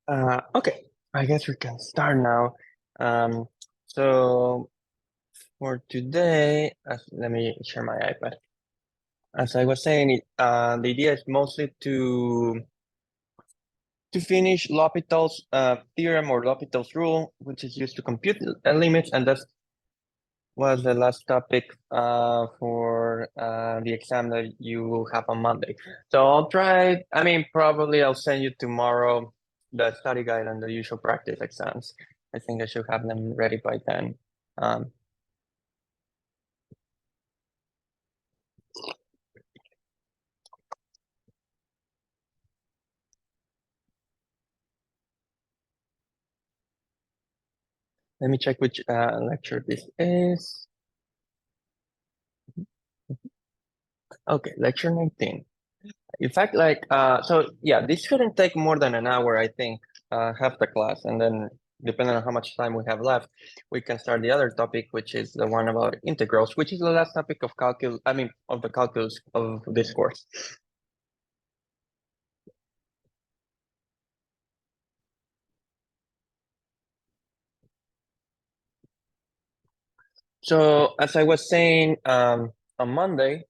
Okay, I guess we can start now. So for today, let me share my iPad. As I was saying, the idea is mostly to finish L'Hopital's theorem or L'Hopital's rule, which is used to compute limits, and that was the last topic for the exam that you will have on Monday. So I'll try. I mean, probably I'll send you tomorrow the study guide and the usual practice exams. I think I should have them ready by then. Um, Let me check which lecture this is. Okay, lecture 19. In fact, so yeah, this shouldn't take more than an hour, I think, half the class. And then depending on how much time we have left, we can start the other topic, which is the one about integrals, which is the last topic of calculus, of the calculus of this course. So as I was saying, on Monday,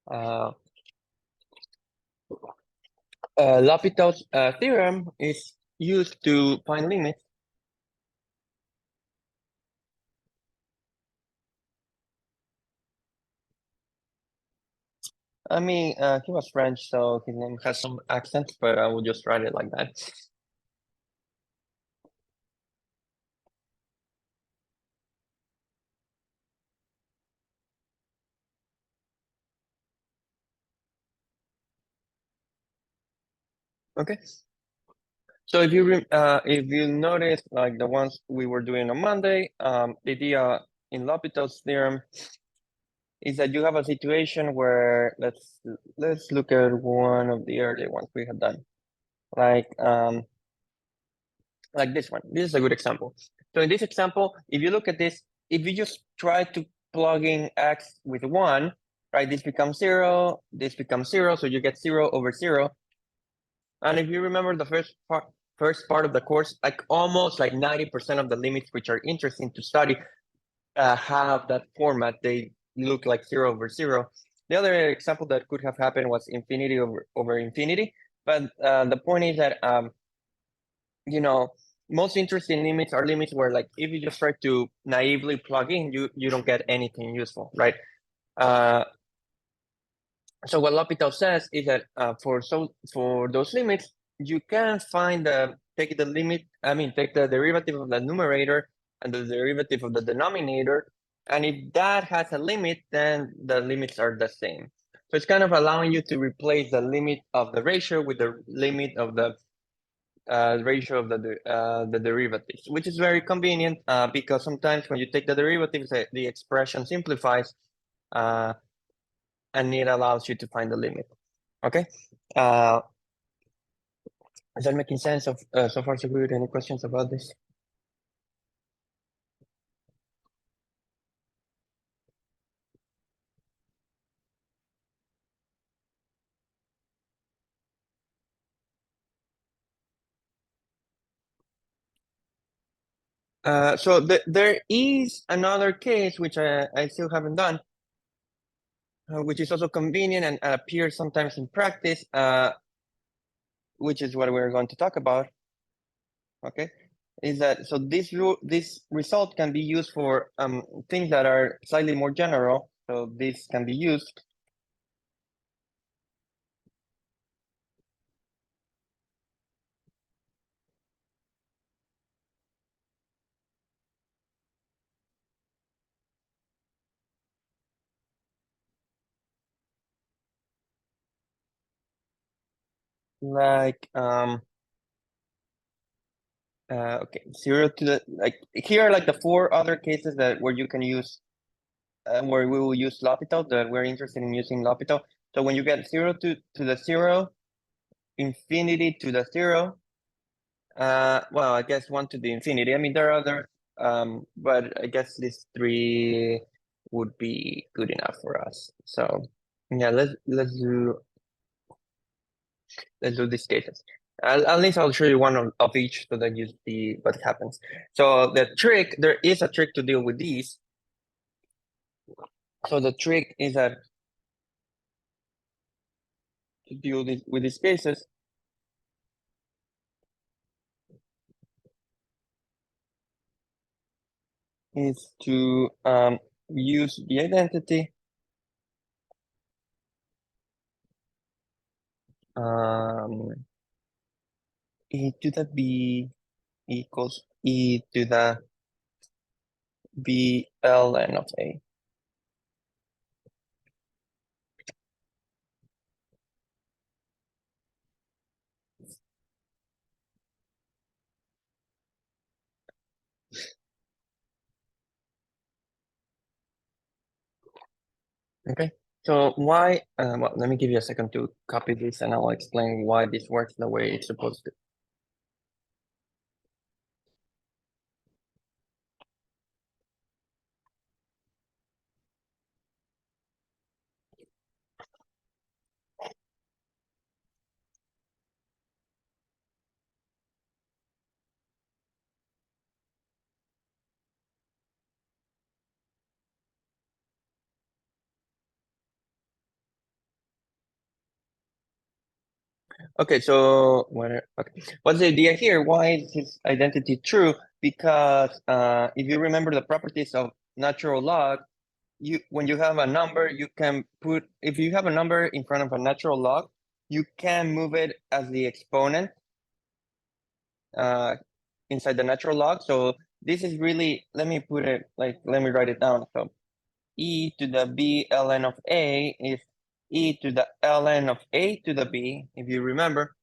uh, L'Hopital's theorem is used to find limits. I mean, he was French, so his name has some accent, but I will just write it like that. Okay. So if you notice, like the ones we were doing on Monday, the idea in L'Hopital's theorem is that you have a situation where let's look at one of the early ones we have done, like this one. This is a good example. So in this example, if you look at this, if you just try to plug in x with 1, right, this becomes 0, this becomes 0, so you get 0 over 0. And if you remember the first part of the course, like almost like 90% of the limits which are interesting to study have that format. They look like 0 over 0. The other example that could have happened was infinity over infinity. But the point is that you know, most interesting limits are limits where, like, if you just try to naively plug in, you don't get anything useful, right? So what L'Hopital says is that for those limits, you can take the limit. I mean, take the derivative of the numerator and the derivative of the denominator, and if that has a limit, then the limits are the same. So it's kind of allowing you to replace the limit of the ratio with the limit of the ratio of the derivatives, which is very convenient because sometimes when you take the derivatives, the expression simplifies, and it allows you to find the limit. Okay. Is that making sense? So far so good. Any questions about this? So there is another case which I still haven't done, which is also convenient and appears sometimes in practice, which is what we're going to talk about. Okay, is that so? This result can be used for things that are slightly more general. So this can be used like okay, 0 to the, like, here are like the 4 other cases that where you can use where we will use L'Hopital, that we're interested in using L'Hopital. So when you get 0 to the 0, infinity to the 0, well, I guess 1 to the infinity. I mean, there are other, but I guess these 3 would be good enough for us. So yeah, let's do these cases. At least I'll show you one of each so that you see what happens. So the trick, there is a trick to deal with these. So the trick is that to deal with these cases is to use the identity e to the b equals e to the b ln of a. Okay, so why, well, let me give you a second to copy this and I'll explain why this works the way it's supposed to. Okay, so what's the idea here? Why is this identity true? Because if you remember the properties of natural log, when you have a number, you can put, if you have a number in front of a natural log, you can move it as the exponent inside the natural log. So this is really, let me put it like, let me write it down. So e to the b ln of a is e to the ln of a to the b, if you remember.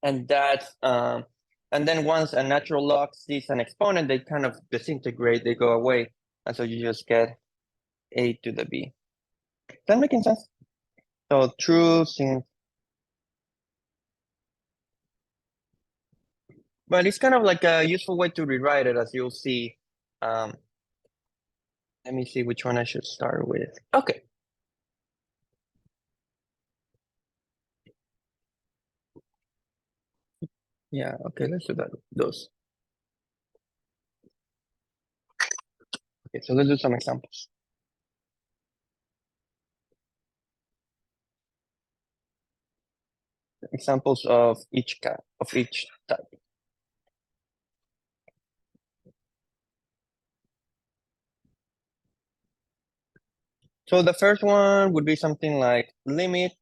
And that's, and then once a natural log sees an exponent, they kind of disintegrate, they go away. And so you just get a to the b. Is that making sense? So true since, but it's kind of like a useful way to rewrite it, as you'll see. Let me see which one I should start with. Okay. Yeah, okay, let's do that. Those. Okay, so let's do some examples. Examples of each type. So the first one would be something like limit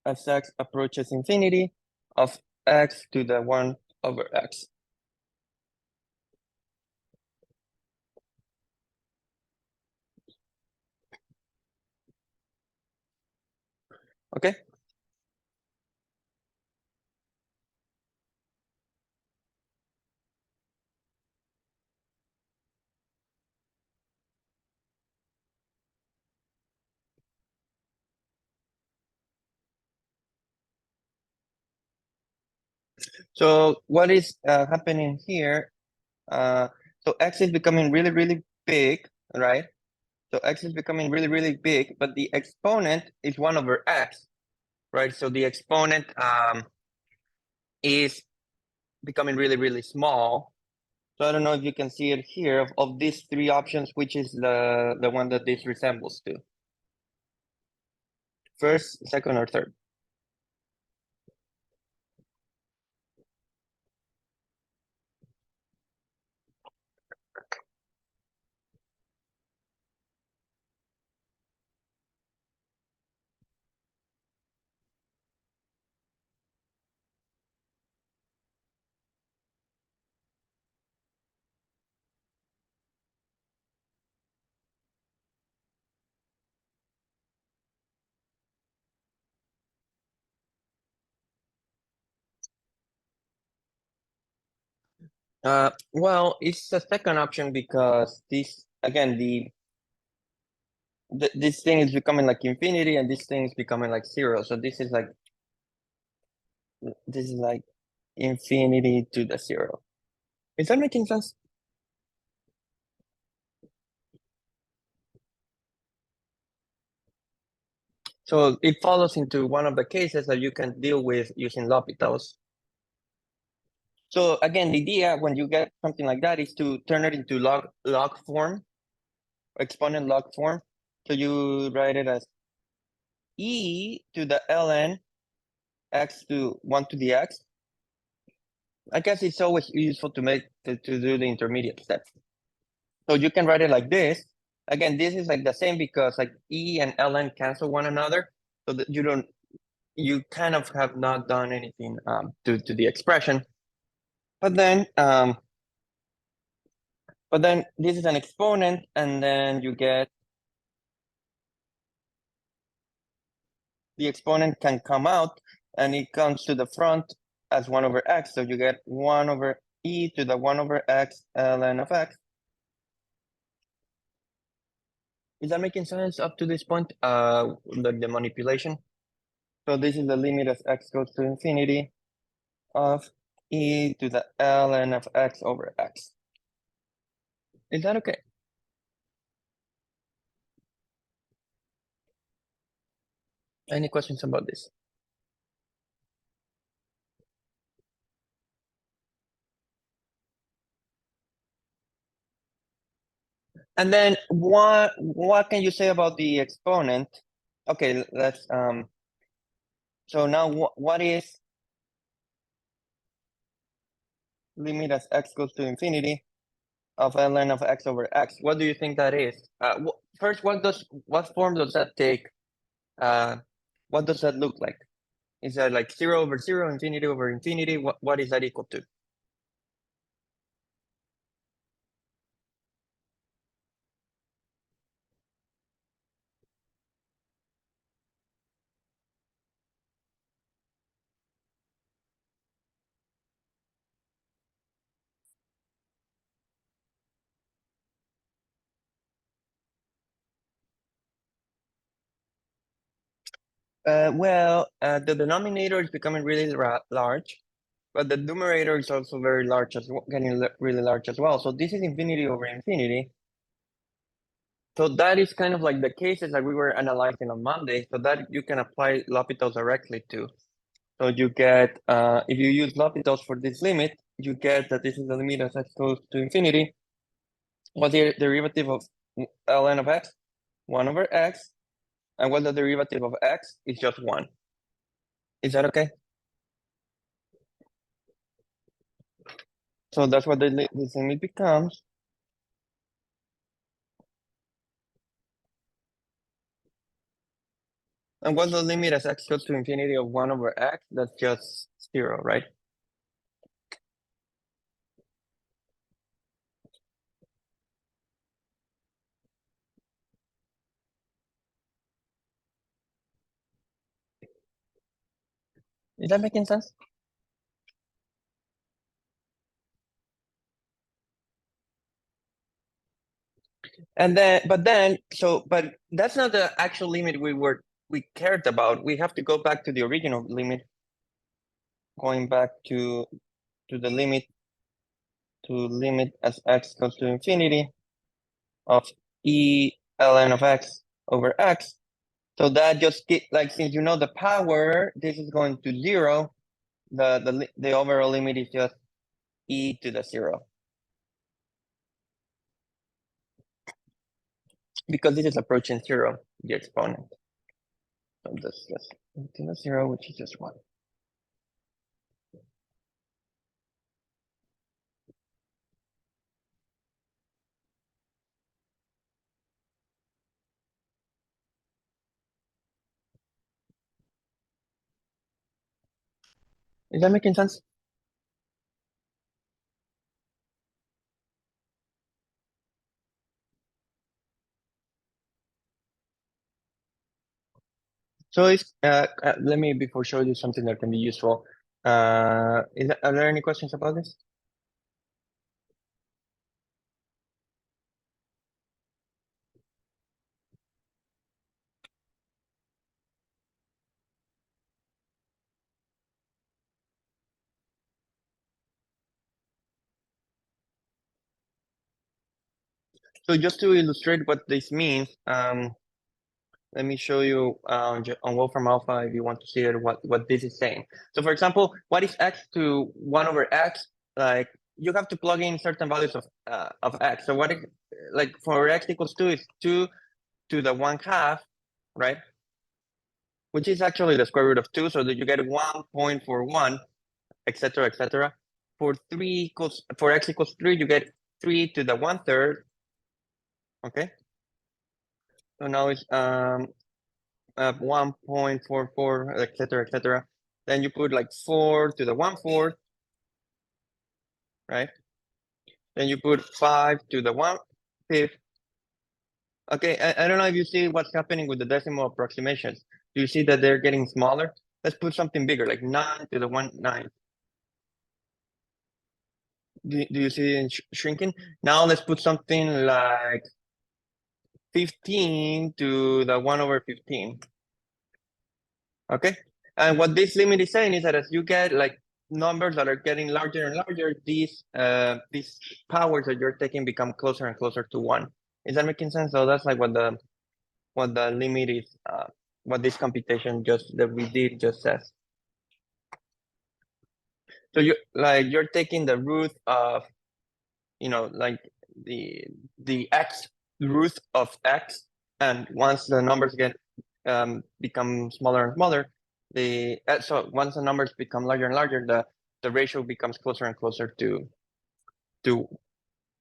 as x approaches infinity of x to the 1 over x. Okay. So what is happening here? So x is becoming really, really big, right? So x is becoming really, really big, but the exponent is 1 over x, right? So the exponent is becoming really, really small. So I don't know if you can see it here. Of these three options, which is the one that this resembles to? First, second, or third? Well, it's the second option because this, again, this thing is becoming like infinity and this thing is becoming like 0. So this is like infinity to the 0. Is that making sense? So it follows into one of the cases that you can deal with using L'Hopital's. So again, the idea when you get something like that is to turn it into log form, exponent log form. So you write it as e to the ln x to 1 to the x. I guess it's always useful to do the intermediate steps. So you can write it like this. Again, this is like the same because like e and ln cancel one another, so that you kind of have not done anything to the expression. But then this is an exponent, and then you get the exponent can come out, and it comes to the front as 1 over x. So you get 1 over e to the 1 over x ln of x. Is that making sense up to this point? The manipulation. So this is the limit as x goes to infinity of e to the ln of x over x. Is that okay? Any questions about this? And then what can you say about the exponent? Okay, let's so now what is limit as x goes to infinity of ln of x over x? What do you think that is? First, what form does that take? What does that look like? Is that like 0 over 0, infinity over infinity? What is that equal to? The denominator is becoming really large, but the numerator is also very large as well, getting really large as well. So this is infinity over infinity. So that is kind of like the cases that we were analyzing on Monday. So that you can apply L'Hopital's directly to. So you get, if you use L'Hopital's for this limit, you get that this is the limit as x goes to infinity. What's the derivative of ln of x? 1 over x. And what the derivative of x is just 1. Is that okay? So that's what this limit becomes. And what's the limit as x goes to infinity of 1 over x? That's just 0, right? Is that making sense? And then, but that's not the actual limit we cared about. We have to go back to the original limit, going back to the limit as x goes to infinity of e ln of x over x. So that just like, since you know the power, this is going to 0. The overall limit is just e to the 0. Because this is approaching 0, the exponent. So this is just e to the 0, which is just 1. Is that making sense? So let me, before show you something that can be useful. Are there any questions about this? So just to illustrate what this means, let me show you on Wolfram Alpha if you want to see it, what this is saying. So for example, what is x to 1 over x? Like you have to plug in certain values of x. So what is, like for x equals 2 is 2 to the 1/2, right? Which is actually the square root of 2, so that you get 1.41, etc., etc. For x equals 3, you get 3 to the 1/3. Okay. So now it's 1.44, etc., etc. Then you put like 4 to the 1/4, right? Then you put 5 to the 1/5. Okay, I don't know if you see what's happening with the decimal approximations. Do you see that they're getting smaller? Let's put something bigger, like 9 to the 1/9. Do you see it shrinking? Now let's put something like 15 to the 1 over 15. Okay, and what this limit is saying is that as you get like numbers that are getting larger and larger, these powers that you're taking become closer and closer to 1. Is that making sense? So that's like what the limit is, what this computation that we did just says. So you're taking the root of, like the x root of x, and once the numbers become smaller and smaller, so once the numbers become larger and larger, the ratio becomes closer and closer to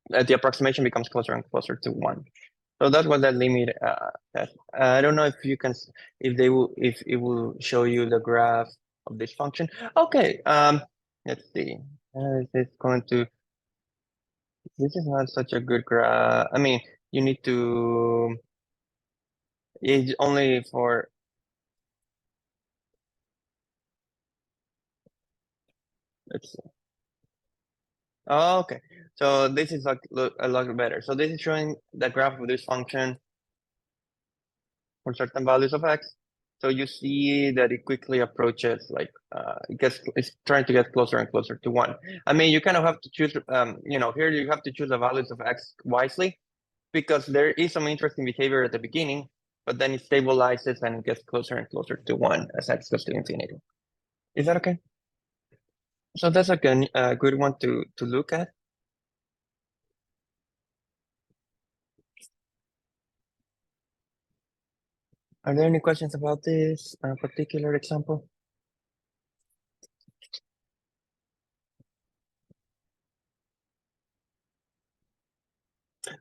the approximation becomes closer and closer to 1. So that's what that limit says. I don't know if you can, if it will show you the graph of this function. Okay, let's see. Is this going to? This is not such a good graph. I mean, you need to. It's only for. Let's see. Oh, okay, so this is like a lot better. So this is showing the graph of this function for certain values of x. So you see that it quickly approaches, like it's trying to get closer and closer to 1. I mean, you kind of have to choose, here you have to choose the values of x wisely, because there is some interesting behavior at the beginning, but then it stabilizes and it gets closer and closer to 1 as x goes to infinity. Is that okay? So that's a good one to look at. Are there any questions about this particular example?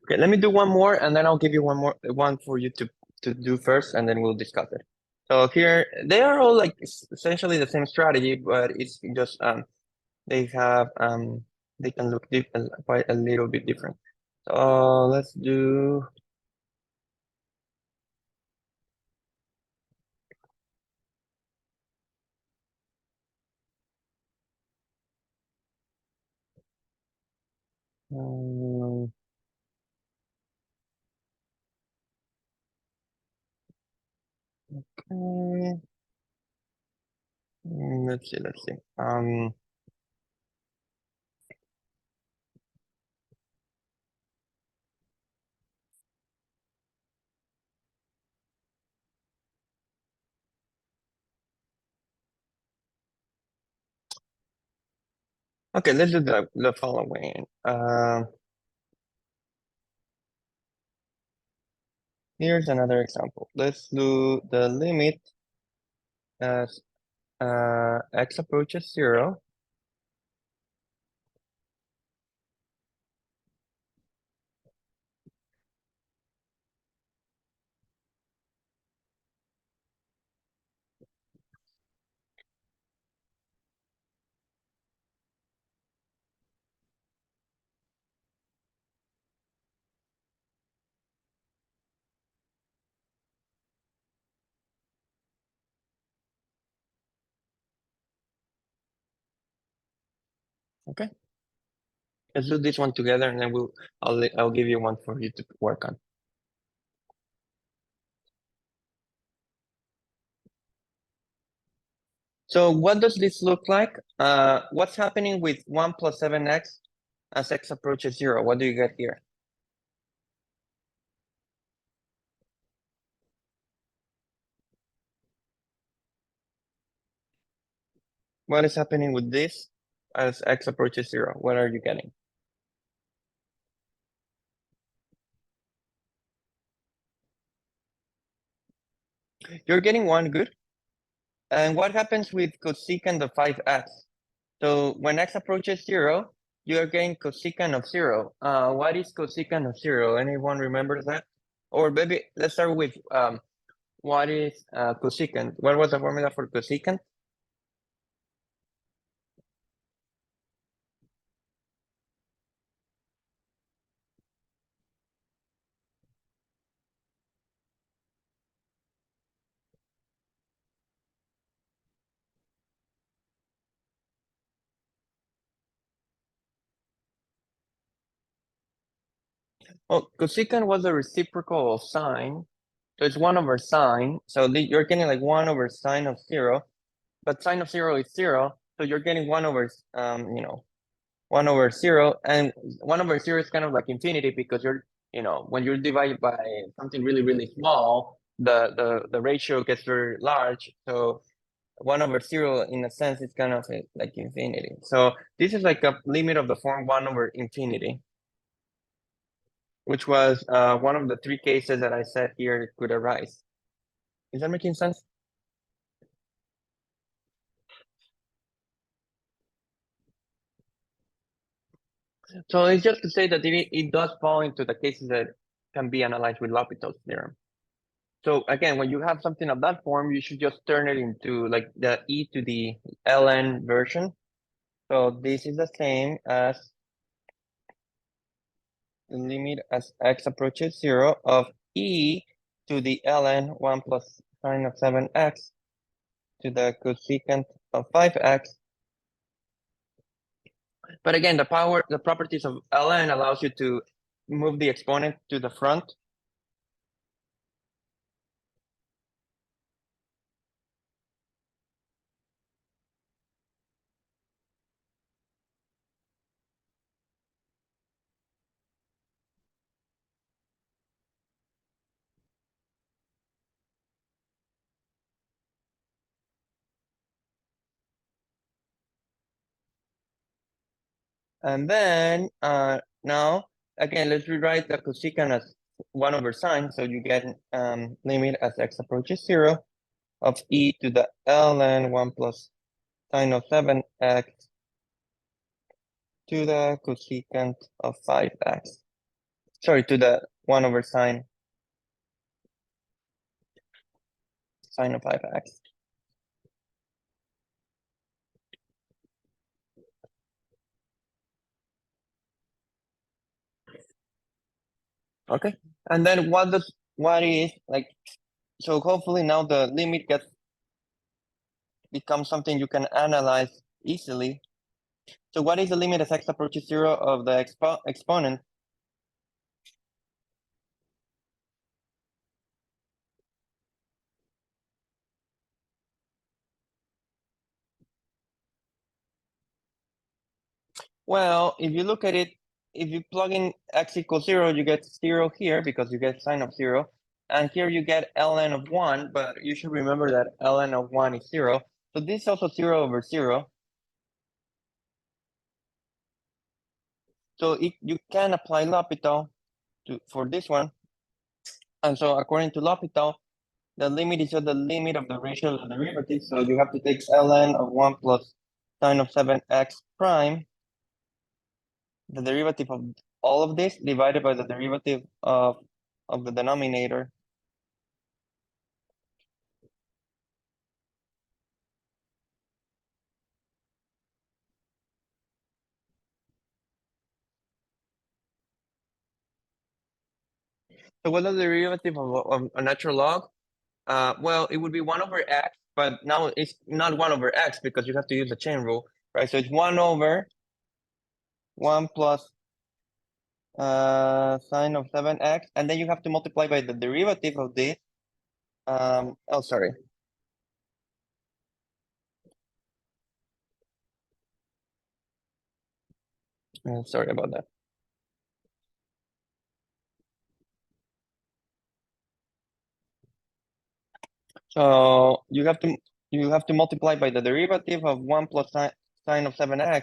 Okay, let me do one more, and then I'll give you one for you to do first, and then we'll discuss it. So here, they are all like essentially the same strategy, but it's just they have they can look quite a little bit different. So let's do. Okay. Let's see. Okay, let's do the following. Here's another example. Let's do the limit as x approaches 0. Okay, let's do this one together, and then I'll give you one for you to work on. So what does this look like? What's happening with 1 plus 7x as x approaches 0? What do you get here? what is happening with this as x approaches 0? What are you getting? You're getting 1, good. And what happens with cosecant of 5x? So when x approaches 0, you are getting cosecant of 0. What is cosecant of 0? Anyone remembers that? Or maybe let's start with what is cosecant? What was the formula for cosecant? Oh, cosecant was the reciprocal of sine. So it's 1 over sine. So you're getting like 1 over sine of 0. But sine of 0 is 0. So you're getting 1 over, 1 over 0. And 1 over 0 is kind of like infinity because when you're divided by something really, really small, the ratio gets very large. So 1 over 0, in a sense, is kind of like infinity. So this is like a limit of the form 1 over infinity, which was one of the 3 cases that I said here could arise. Is that making sense? So it's just to say that it does fall into the cases that can be analyzed with L'Hopital's theorem. So again, when you have something of that form, you should just turn it into like the e to the ln version. So this is the same as the limit as x approaches 0 of e to the ln 1 plus sine of 7x to the cosecant of 5x. But again, the properties of ln allows you to move the exponent to the front. And then now, again, let's rewrite the cosecant as 1 over sine. So you get limit as x approaches 0 of e to the ln 1 plus sine of 7x to the cosecant of 5x. Sorry, to the 1 over sine of 5x. Okay. And then what is like, so hopefully now the limit becomes something you can analyze easily. So what is the limit as x approaches 0 of the exponent? Well, if you look at it, if you plug in x equals 0, you get 0 here because you get sine of 0. And here you get ln of 1, but you should remember that ln of 1 is 0. So this is also 0 over 0. So you can apply L'Hopital for this one. And so according to L'Hopital, the limit is just the limit of the ratio of the derivative. So you have to take ln of 1 plus sine of 7x prime, the derivative of all of this divided by the derivative of the denominator. So what is the derivative of a natural log? Well, it would be 1 over x, but now it's not 1 over x because you have to use the chain rule, right? So it's 1 over 1 plus sine of 7x, and then you have to multiply by the derivative of this. Oh, sorry. Sorry about that. So you have to you have to multiply by the derivative of 1 plus sine of 7x.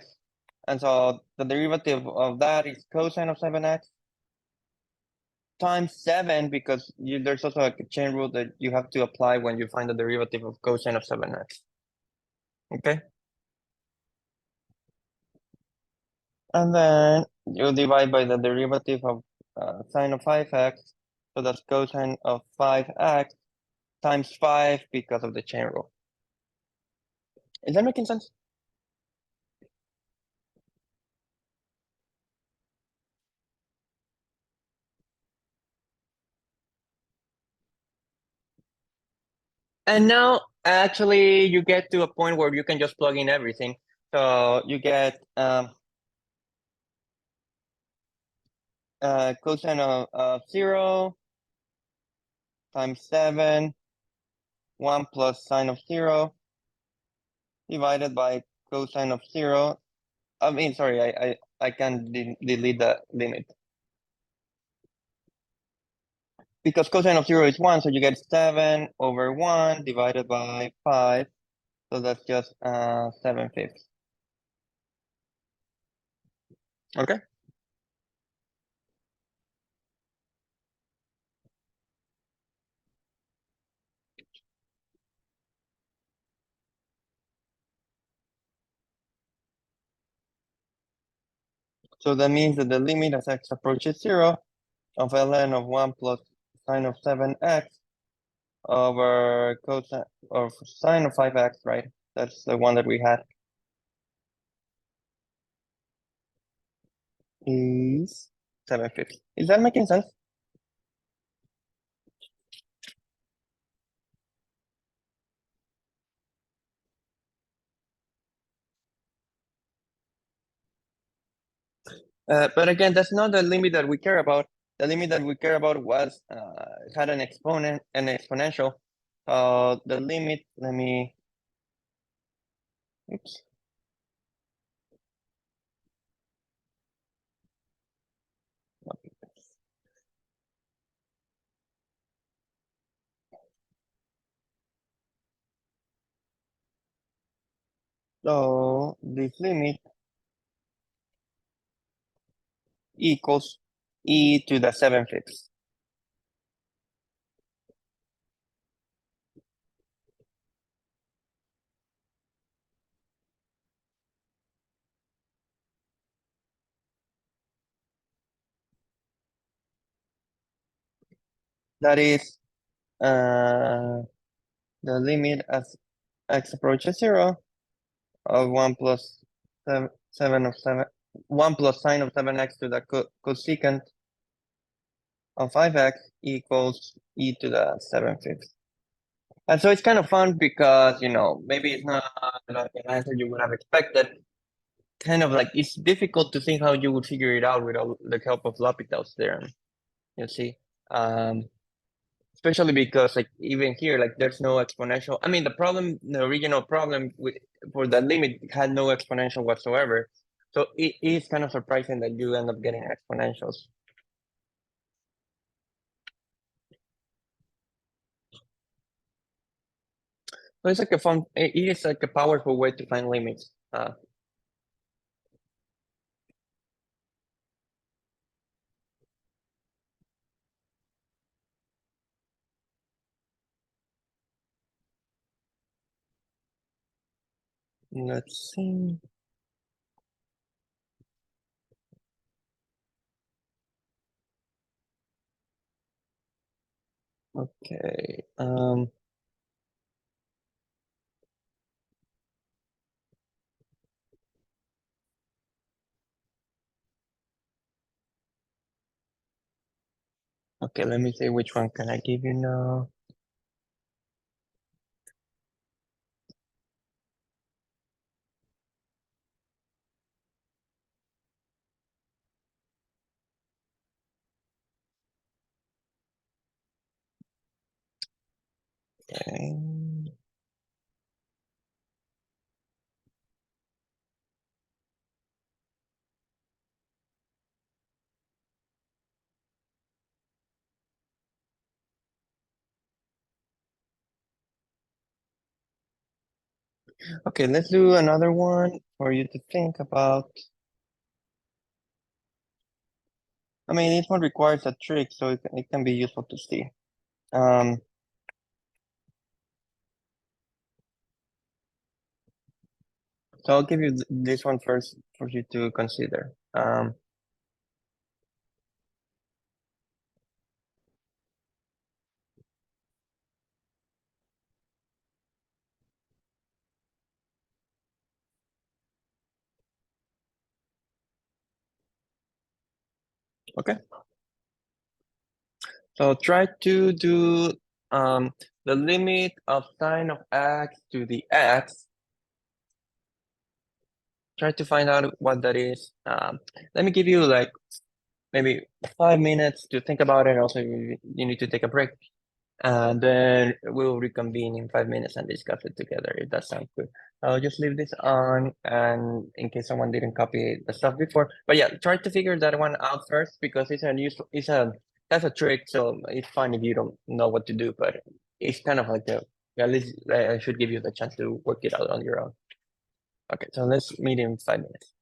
And so the derivative of that is cosine of 7x times 7, because there's also a chain rule that you have to apply when you find the derivative of cosine of 7x. Okay? And then you divide by the derivative of sine of 5x. So that's cosine of 5x times 5 because of the chain rule. Is that making sense? And now actually you get to a point where you can just plug in everything. So you get cosine of 0 times 7, 1 plus sine of 0 divided by cosine of 0. I mean, sorry, I can delete the limit. Because cosine of 0 is 1, so you get 7 over 1 divided by 5. So that's just 7/5. Okay. So that means that the limit as x approaches 0 of ln of 1 plus sine of 7x over cosine of sine of 5x, right? That's the one that we had, is 7/5. Is that making sense? But again, that's not the limit that we care about. The limit that we care about was had an exponent, an exponential. The limit, let me, oops. So this limit equals e to the 7/5. That is the limit as x approaches 0 of 1 plus 7 of 7, 1 plus sine of 7x to the cosecant of 5x equals e to the 7/5. And so it's kind of fun because, maybe it's not like an answer you would have expected. Kind of like it's difficult to think how you would figure it out without the help of L'Hopital's theorem, you see. Especially because like even here, like there's no exponential. I mean, the original problem for the limit had no exponential whatsoever. So it is kind of surprising that you end up getting exponentials. So it's like it is like a powerful way to find limits. Let's see. Okay. Okay, let me see which one can I give you now. Okay. Okay, let's do another one for you to think about. I mean, this one requires a trick, so it can be useful to see. Um, so I'll give you this one first for you to consider. Okay, so try to do the limit of sine of x to the x. Try to find out what that is. Let me give you like maybe 5 minutes to think about it. Also, you need to take a break. And then we'll reconvene in 5 minutes and discuss it together, if that sounds good. I'll just leave this on, and in case someone didn't copy the stuff before. But yeah, try to figure that one out first, because that's a trick, so it's fine if you don't know what to do, but it's kind of like at least I should give you the chance to work it out on your own. Okay, so let's meet in 5 minutes.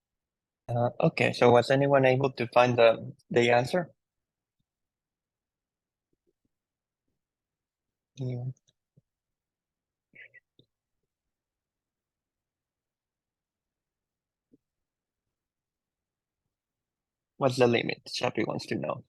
Okay, so was anyone able to find the answer? Yeah. What's the limit? Chappie wants to know.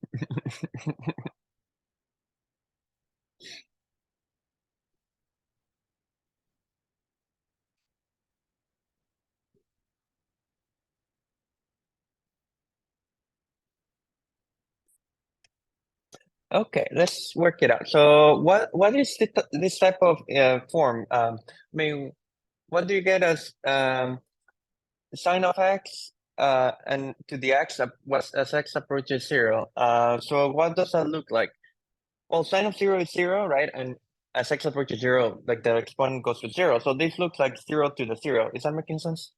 Okay, let's work it out. So what is this type of form? I mean, what do you get as sine of x and to the x as x approaches zero? So what does that look like? Well, sine of zero is zero, right? And as x approaches zero, like the exponent goes to zero. So this looks like zero to the zero. Is that making sense?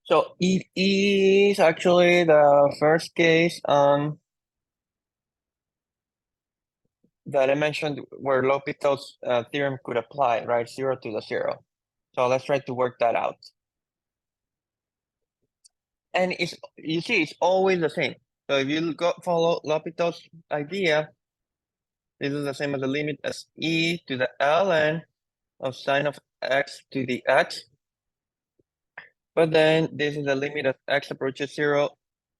So it is actually the first case that I mentioned where L'Hopital's theorem could apply, right? Zero to the zero. So let's try to work that out. And you see, it's always the same. So if you go follow L'Hopital's idea, this is the same as the limit as e to the ln of sine of x to the x. But then this is the limit of x approaches zero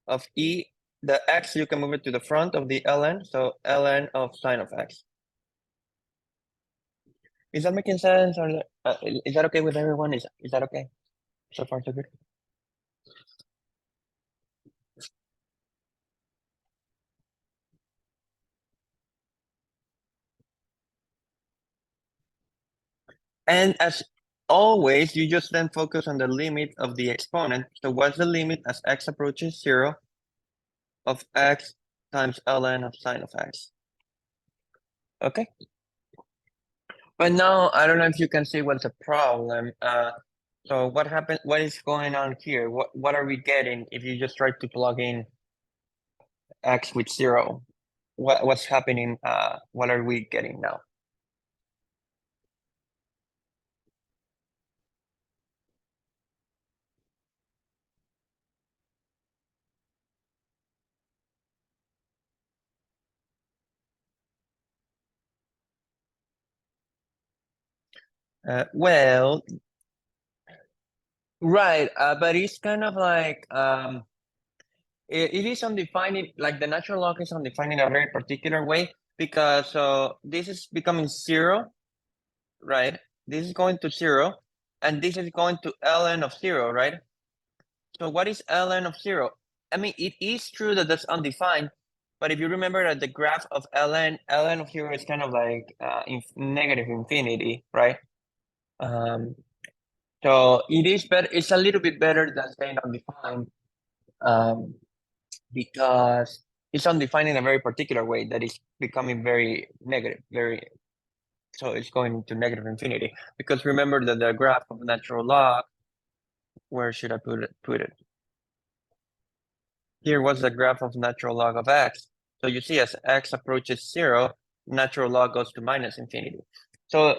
of e. The x, you can move it to the front of the ln, so ln of sine of x. Is that making sense, or is that okay with everyone? Is that okay? So far, so good. And as always, you just then focus on the limit of the exponent. So what's the limit as x approaches zero of x times ln of sine of x? Okay. But now I don't know if you can see what's the problem. So what happened? What is going on here? What are we getting if you just try to plug in x with zero? What's happening? What are we getting now? Well, right. But it's kind of like it is undefined, like the natural log is undefined in a very particular way, because so this is becoming zero, right? This is going to zero, and this is going to ln of zero, right? So what is ln of zero? I mean, it is true that that's undefined, but if you remember that the graph of ln of zero is kind of like negative infinity, right? Um, so it is better. It's a little bit better than saying undefined. Um, because it's undefined in a very particular way that is becoming very negative, so it's going to negative infinity. Because remember that the graph of natural log, where should I put it? Here was the graph of natural log of x. So you see as x approaches zero, natural log goes to minus infinity. So,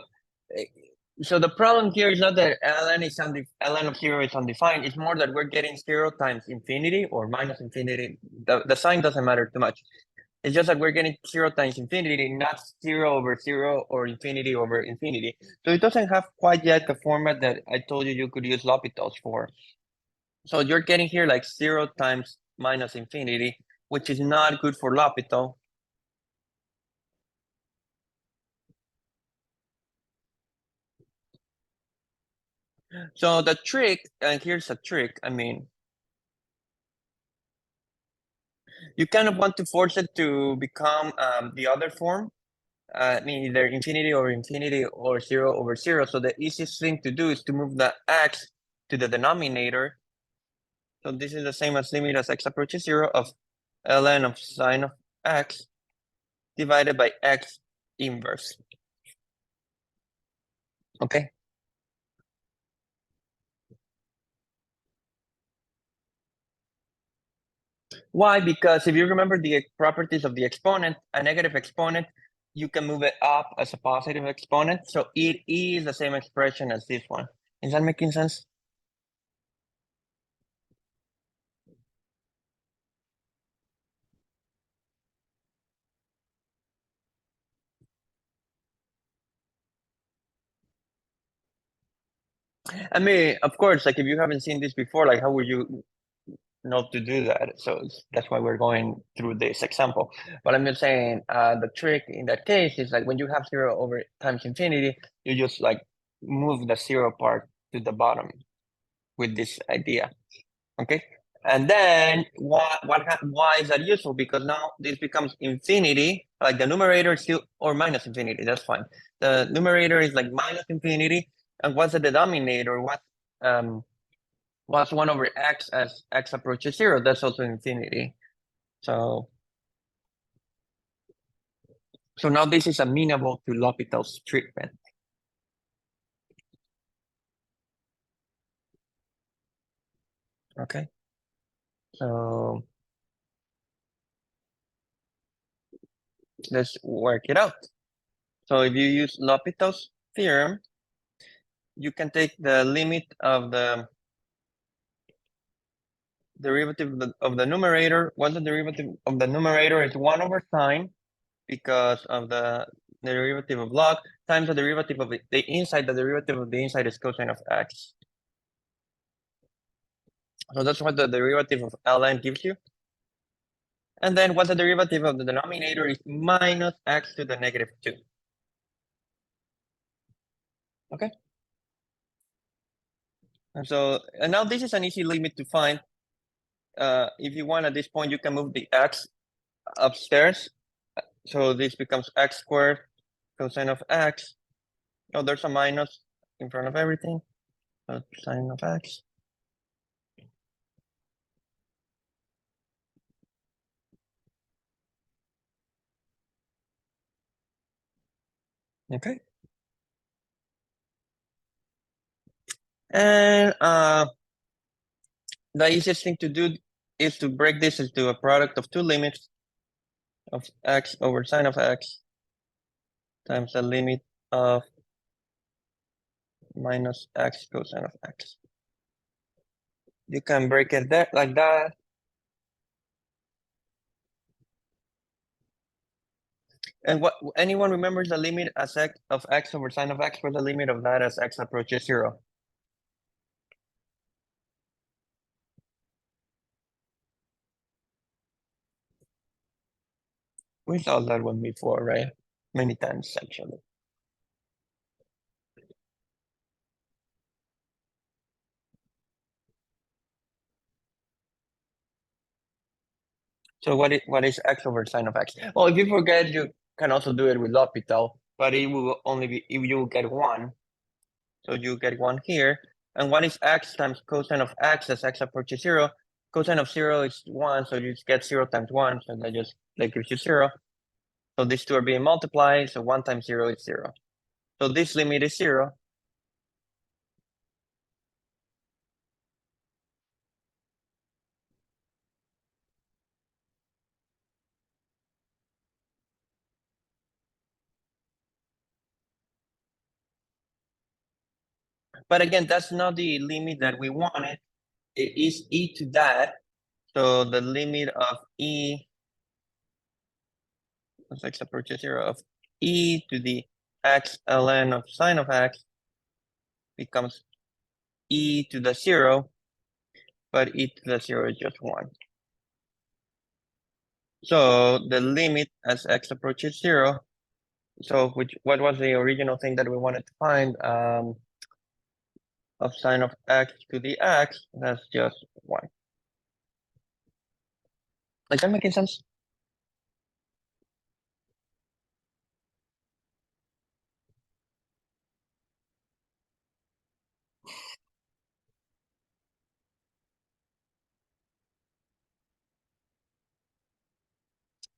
so the problem here is not that ln of zero is undefined. It's more that we're getting 0 times infinity or minus infinity. The sign doesn't matter too much. It's just that we're getting 0 times infinity, not 0 over 0 or infinity over infinity. So it doesn't have quite yet the format that I told you could use L'Hopital's for. So you're getting here like 0 times minus infinity, which is not good for L'Hopital. So the trick, and here's a trick, I mean, you kind of want to force it to become the other form. I mean, either infinity or 0 over 0. So the easiest thing to do is to move the x to the denominator. So this is the same as limit as x approaches 0 of ln of sine of x divided by x inverse. Okay. Why? Because if you remember the properties of the exponent, a negative exponent, you can move it up as a positive exponent. So it is the same expression as this one. Is that making sense? I mean, of course, like if you haven't seen this before, like how would you know to do that? So that's why we're going through this example. But I'm just saying the trick in that case is like when you have 0 over times infinity, you just like move the 0 part to the bottom with this idea. Okay. And then why is that useful? Because now this becomes infinity, like the numerator is still, or minus infinity, that's fine. The numerator is like minus infinity. And what's the denominator? What's 1 over x as x approaches 0? That's also infinity. So now this is amenable to L'Hopital's treatment. Okay. So let's work it out. So if you use L'Hopital's theorem, you can take the limit of the derivative of the numerator. What's the derivative of the numerator is 1 over sine because of the derivative of log times the derivative of the inside. The derivative of the inside is cosine of x. So that's what the derivative of ln gives you. And then what's the derivative of the denominator is minus x to the negative 2. Okay. And now this is an easy limit to find. If you want at this point, you can move the x upstairs. So this becomes x squared cosine of x. Oh, there's a minus in front of everything. So sine of x. Okay. And the easiest thing to do is to break this into a product of two limits of x over sine of x times the limit of minus x cosine of x. You can break it there like that. And what anyone remembers the limit as x of x over sine of x? What's the limit of that as x approaches 0? We saw that one before, right? Many times actually. So what is x over sine of x? Well, if you forget, you can also do it with L'Hopital, but it will only be if you get 1. So you get 1 here. And what is x times cosine of x as x approaches 0? Cosine of 0 is 1, so you just get 0 times 1, so that just like gives you 0. So these two are being multiplied, so 1 times 0 is 0. So this limit is 0. But again, that's not the limit that we wanted. It is e to that. So the limit of e, as x approaches 0, of e to the x ln of sine of x becomes e to the 0, but e to the 0 is just 1. So the limit as x approaches 0, so what was the original thing that we wanted to find, of sine of x to the x, that's just 1. Is that making sense?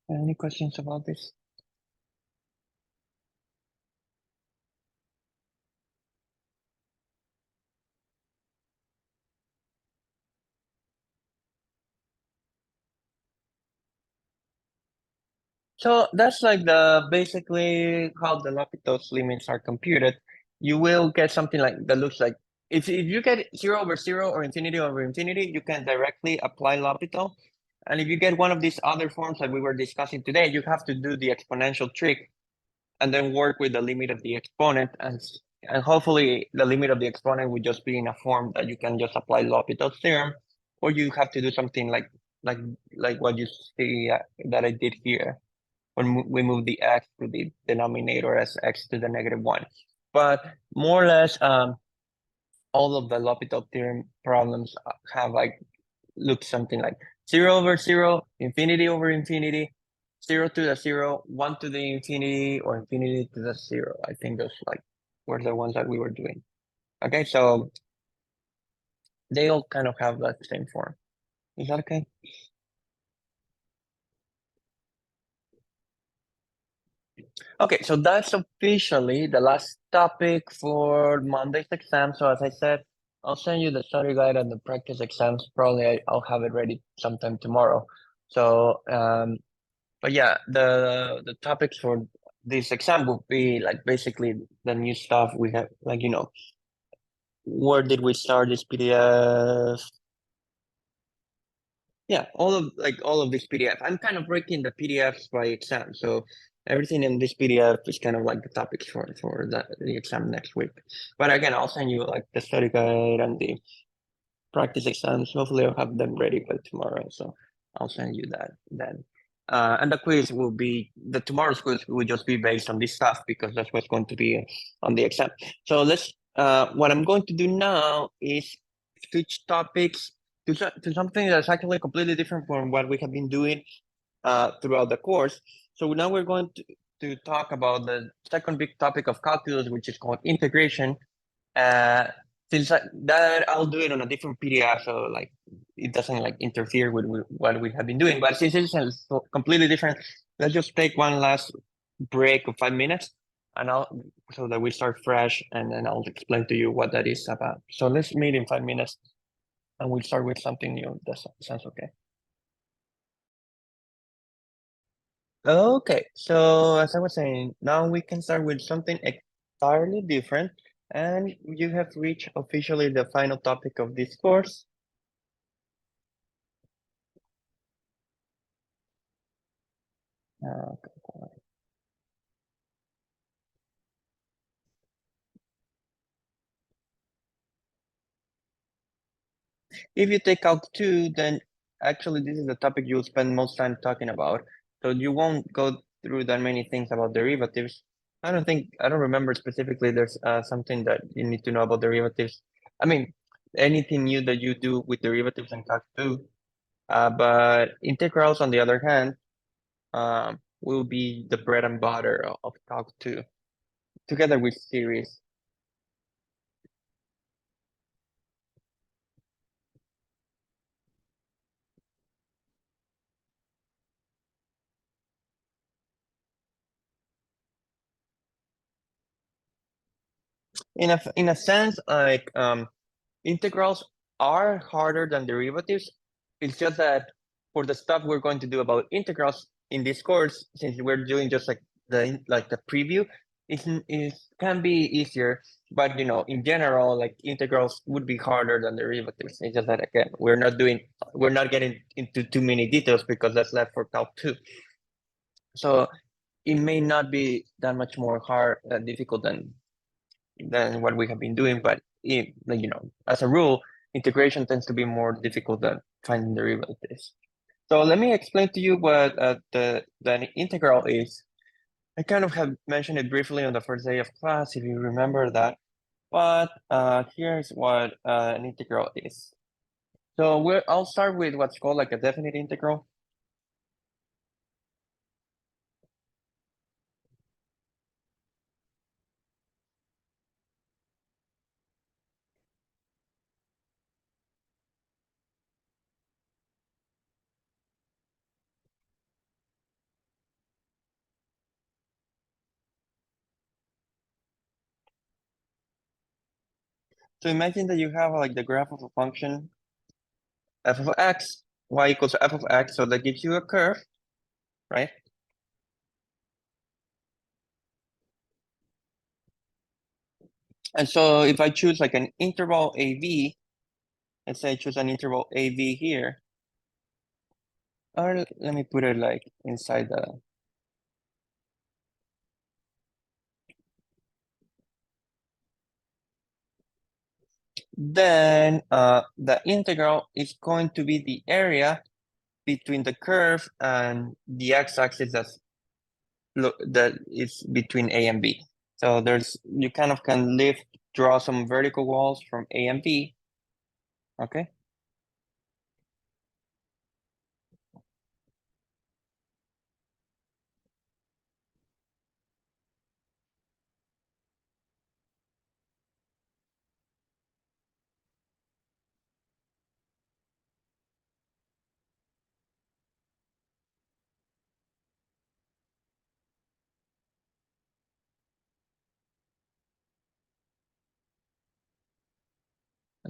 Any questions about this? So that's like basically how the L'Hopital's limits are computed. You will get something like that looks like, if you get 0 over 0 or infinity over infinity, you can directly apply L'Hopital. And if you get one of these other forms that we were discussing today, you have to do the exponential trick and then work with the limit of the exponent, and hopefully the limit of the exponent would just be in a form that you can just apply L'Hopital's theorem, or you have to do something like what you see that I did here when we move the x to the denominator as x to the -1. But more or less, all of the L'Hopital theorem problems have like look something like 0 over 0, infinity over infinity, 0 to the 0, 1 to the infinity, or infinity to the 0. I think those like were the ones that we were doing. Okay, so they all kind of have that same form. Is that okay? Okay, so that's officially the last topic for Monday's exam. So as I said, I'll send you the study guide and the practice exams. Probably I'll have it ready sometime tomorrow. So, but yeah, the topics for this exam will be like basically the new stuff we have, like, where did we start this PDF? Yeah, all of this PDF. I'm kind of breaking the PDFs by exam, so everything in this PDF is kind of like the topics for the exam next week. But again, I'll send you like the study guide and the practice exams. Hopefully, I'll have them ready by tomorrow. So I'll send you that then. And the quiz will be tomorrow's quiz will just be based on this stuff because that's what's going to be on the exam. So let's. What I'm going to do now is switch topics to something that's actually completely different from what we have been doing throughout the course. So now we're going to talk about the second big topic of calculus, which is called integration. Uh, since that I'll do it on a different PDF, so like it doesn't like interfere with what we have been doing. But since it's completely different, let's just take one last break of 5 minutes, and so that we start fresh, and then I'll explain to you what that is about. So let's meet in 5 minutes, and we'll start with something new. That sounds okay. Okay, so as I was saying, now we can start with something entirely different, and you have reached officially the final topic of this course. Uh, if you take out 2, then actually this is the topic you'll spend most time talking about. So you won't go through that many things about derivatives. I don't remember specifically there's something that you need to know about derivatives. I mean, anything new that you do with derivatives and Calc 2. But integrals, on the other hand, will be the bread and butter of Calc 2, together with series. In a sense, like integrals are harder than derivatives. It's just that for the stuff we're going to do about integrals in this course, since we're doing just like the preview, it can be easier, but in general, like integrals would be harder than derivatives. It's just that again, we're not getting into too many details because that's left for Calc 2. So it may not be that much more difficult than what we have been doing, but as a rule, integration tends to be more difficult than finding derivatives. So let me explain to you what the integral is. I kind of have mentioned it briefly on the first day of class, if you remember that. But here's what an integral is. So I'll start with what's called like a definite integral. So imagine that you have like the graph of a function f of x, y equals f of x. So that gives you a curve, right? And so if I choose like an interval AV, let's say I choose an interval AV here, or let me put it like inside the, then the integral is going to be the area between the curve and the x-axis that is between A and B. So you kind of can draw some vertical walls from A and B, okay?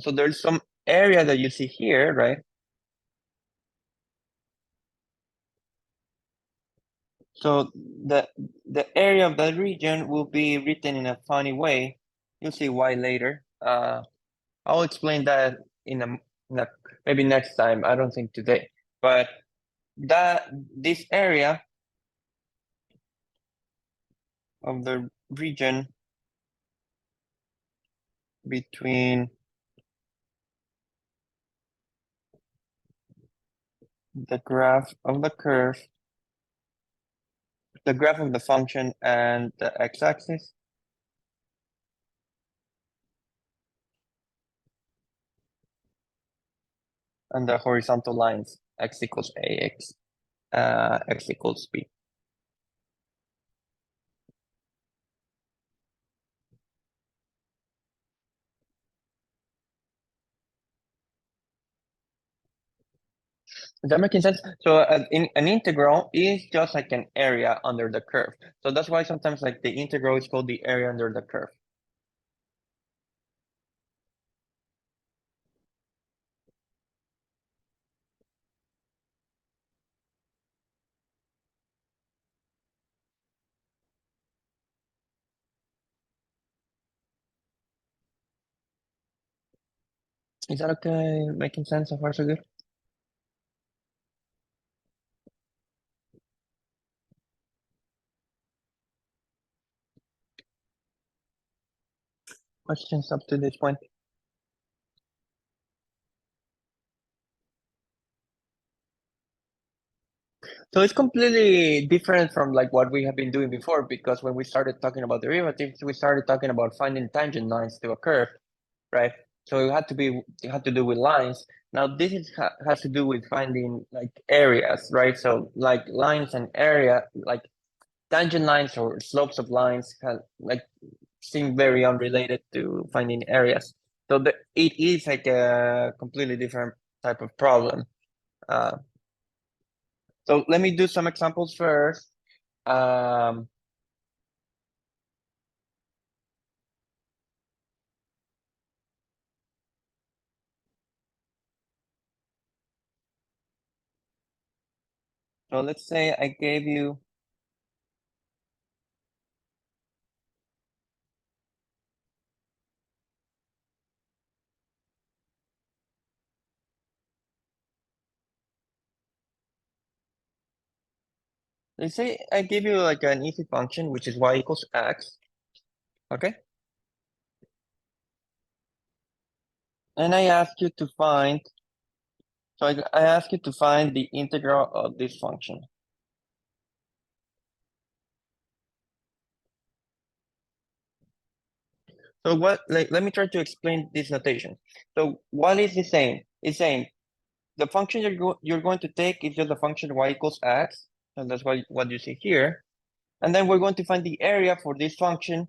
So there's some area that you see here, right? So the area of that region will be written in a funny way. You'll see why later. I'll explain that in a maybe next time. I don't think today, but this area of the region between the graph of the curve, the graph of the function and the x-axis, and the horizontal lines, x equals ax, x equals b. Is that making sense? So an integral is just like an area under the curve. So that's why sometimes like the integral is called the area under the curve. Is that okay? Making sense so far so good? Questions up to this point? So it's completely different from like what we have been doing before, because when we started talking about derivatives, we started talking about finding tangent lines to a curve, right? So it had to do with lines. Now this has to do with finding like areas, right? So like lines and area, like tangent lines or slopes of lines seem very unrelated to finding areas. So it is like a completely different type of problem. Uh, so let me do some examples first. Um, so let's say I gave you let's say I give you like an easy function, which is y equals x, okay? And I ask you to find, so I ask you to find the integral of this function. So what, like, let me try to explain this notation. So what is it saying? It's saying the function you're going to take is just a function y equals x, and that's what you see here. And then we're going to find the area for this function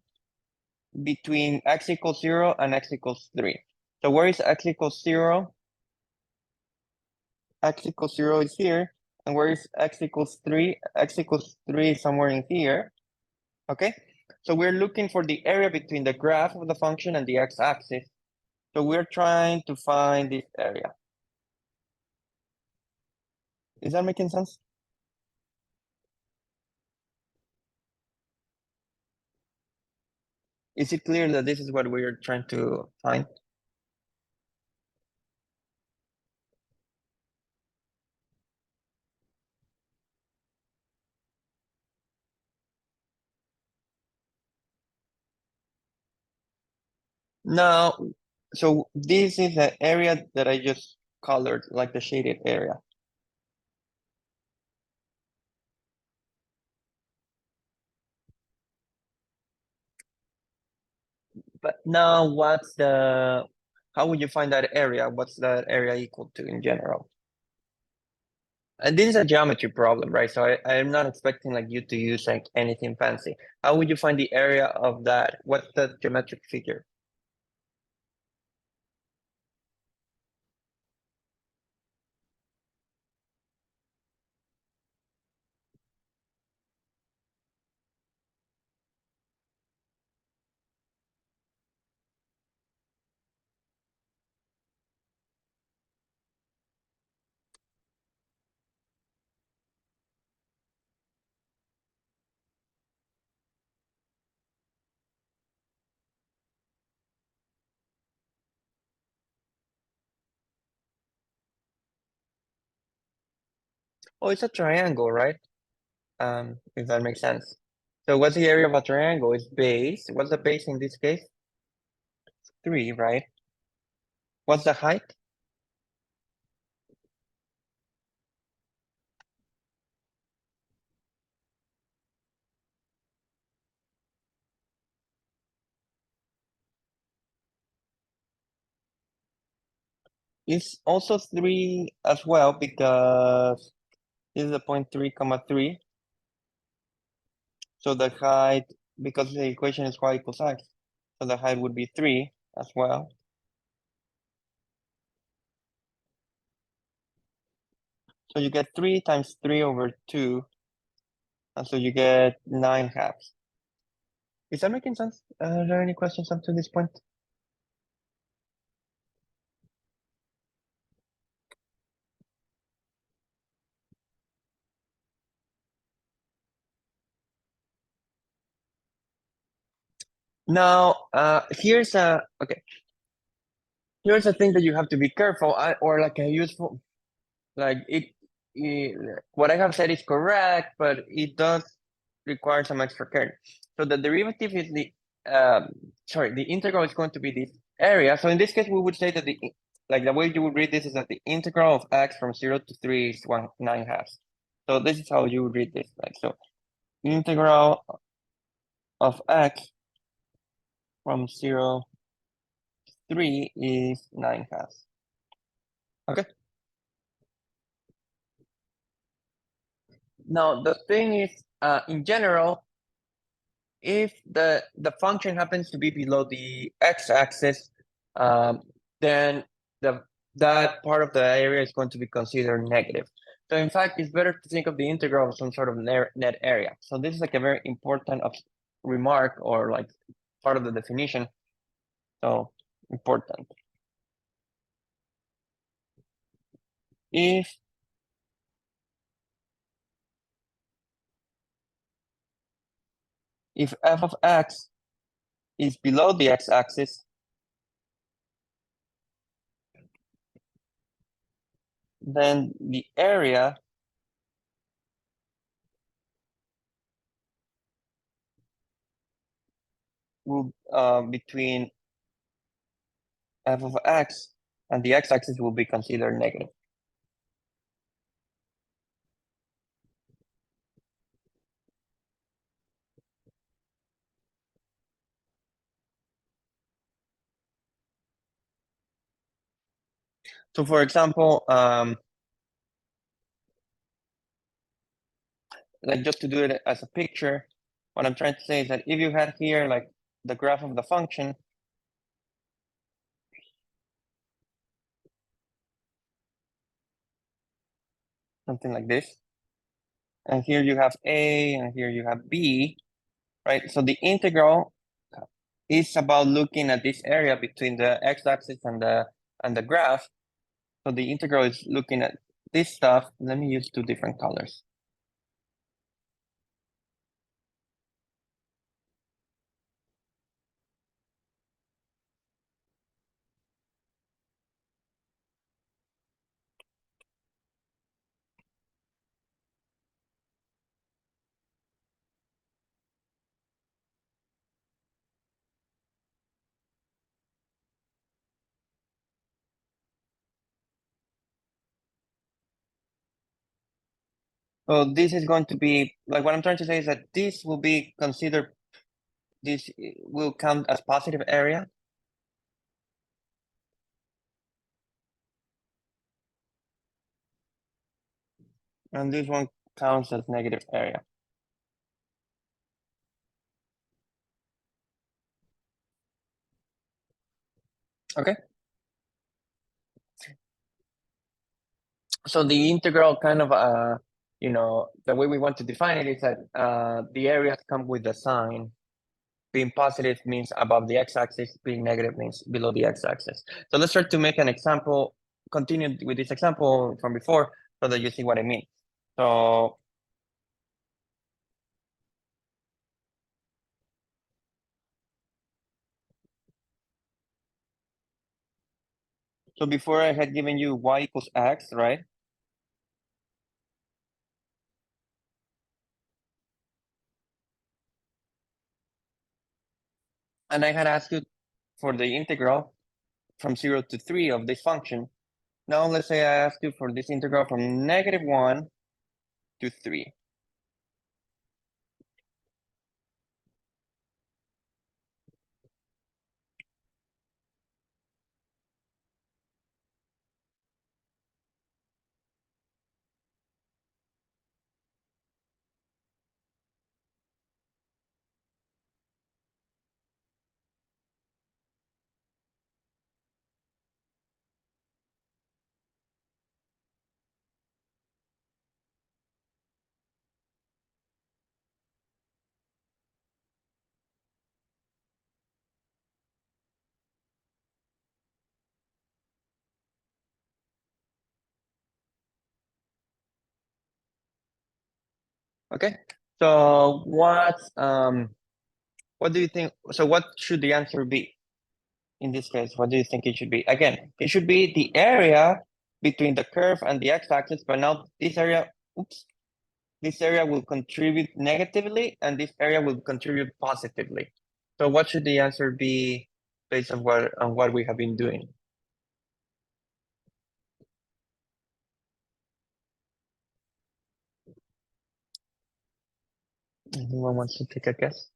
between x equals 0 and x equals 3. So where is x equals 0? X equals 0 is here. And where is x equals 3? X equals 3 is somewhere in here. Okay? So we're looking for the area between the graph of the function and the x-axis. So we're trying to find this area. Is that making sense? Is it clear that this is what we're trying to find? Now, so this is an area that I just colored, like the shaded area. But now how would you find that area? What's that area equal to in general? And this is a geometry problem, right? So I'm not expecting like you to use like anything fancy. How would you find the area of that? What's the geometric figure? Oh, it's a triangle, right? If that makes sense. So what's the area of a triangle? It's base. What's the base in this case? 3, right? What's the height? It's also 3 as well because this is a point 3 comma 3. So the height, because the equation is y equals x, so the height would be 3 as well. So you get 3 times 3 over 2, and so you get 9 halves. Is that making sense? Are there any questions up to this point? Now, okay. Here's a thing that you have to be careful, or like a useful, like what I have said is correct, but it does require some extra care. So the derivative is the integral is going to be this area. So in this case, we would say that the way you would read this is that the integral of x from 0 to 3 is 9 halves. So this is how you would read this. Like, so integral of x from 0 to 3 is 9 halves. Okay. Now the thing is, in general, if the function happens to be below the x-axis, then that part of the area is going to be considered negative. So in fact, it's better to think of the integral of some sort of net area. So this is like a very important remark, or like part of the definition. So important. If f of x is below the x-axis, then the area will between f of x and the x-axis will be considered negative. So for example, like just to do it as a picture, what I'm trying to say is that if you had here like the graph of the function, something like this, and here you have a and here you have b, right? So the integral is about looking at this area between the x-axis and the graph. So the integral is looking at this stuff. Let me use two different colors. So this is going to be, like what I'm trying to say is that this will be considered, this will count as positive area. And this one counts as negative area. Okay. So the integral kind of, you know, the way we want to define it is that the areas come with the sign. Being positive means above the x-axis, being negative means below the x-axis. So let's try to make an example, continue with this example from before so that you see what I mean. So before I had given you y equals x, right? And I had asked you for the integral from 0 to 3 of this function. Now let's say I ask you for this integral from -1 to 3. Okay. So what do you think? So what should the answer be in this case? What do you think it should be? Again, it should be the area between the curve and the x-axis, but now this area, oops, this area will contribute negatively and this area will contribute positively. So what should the answer be based on what we have been doing? Anyone wants to take a guess?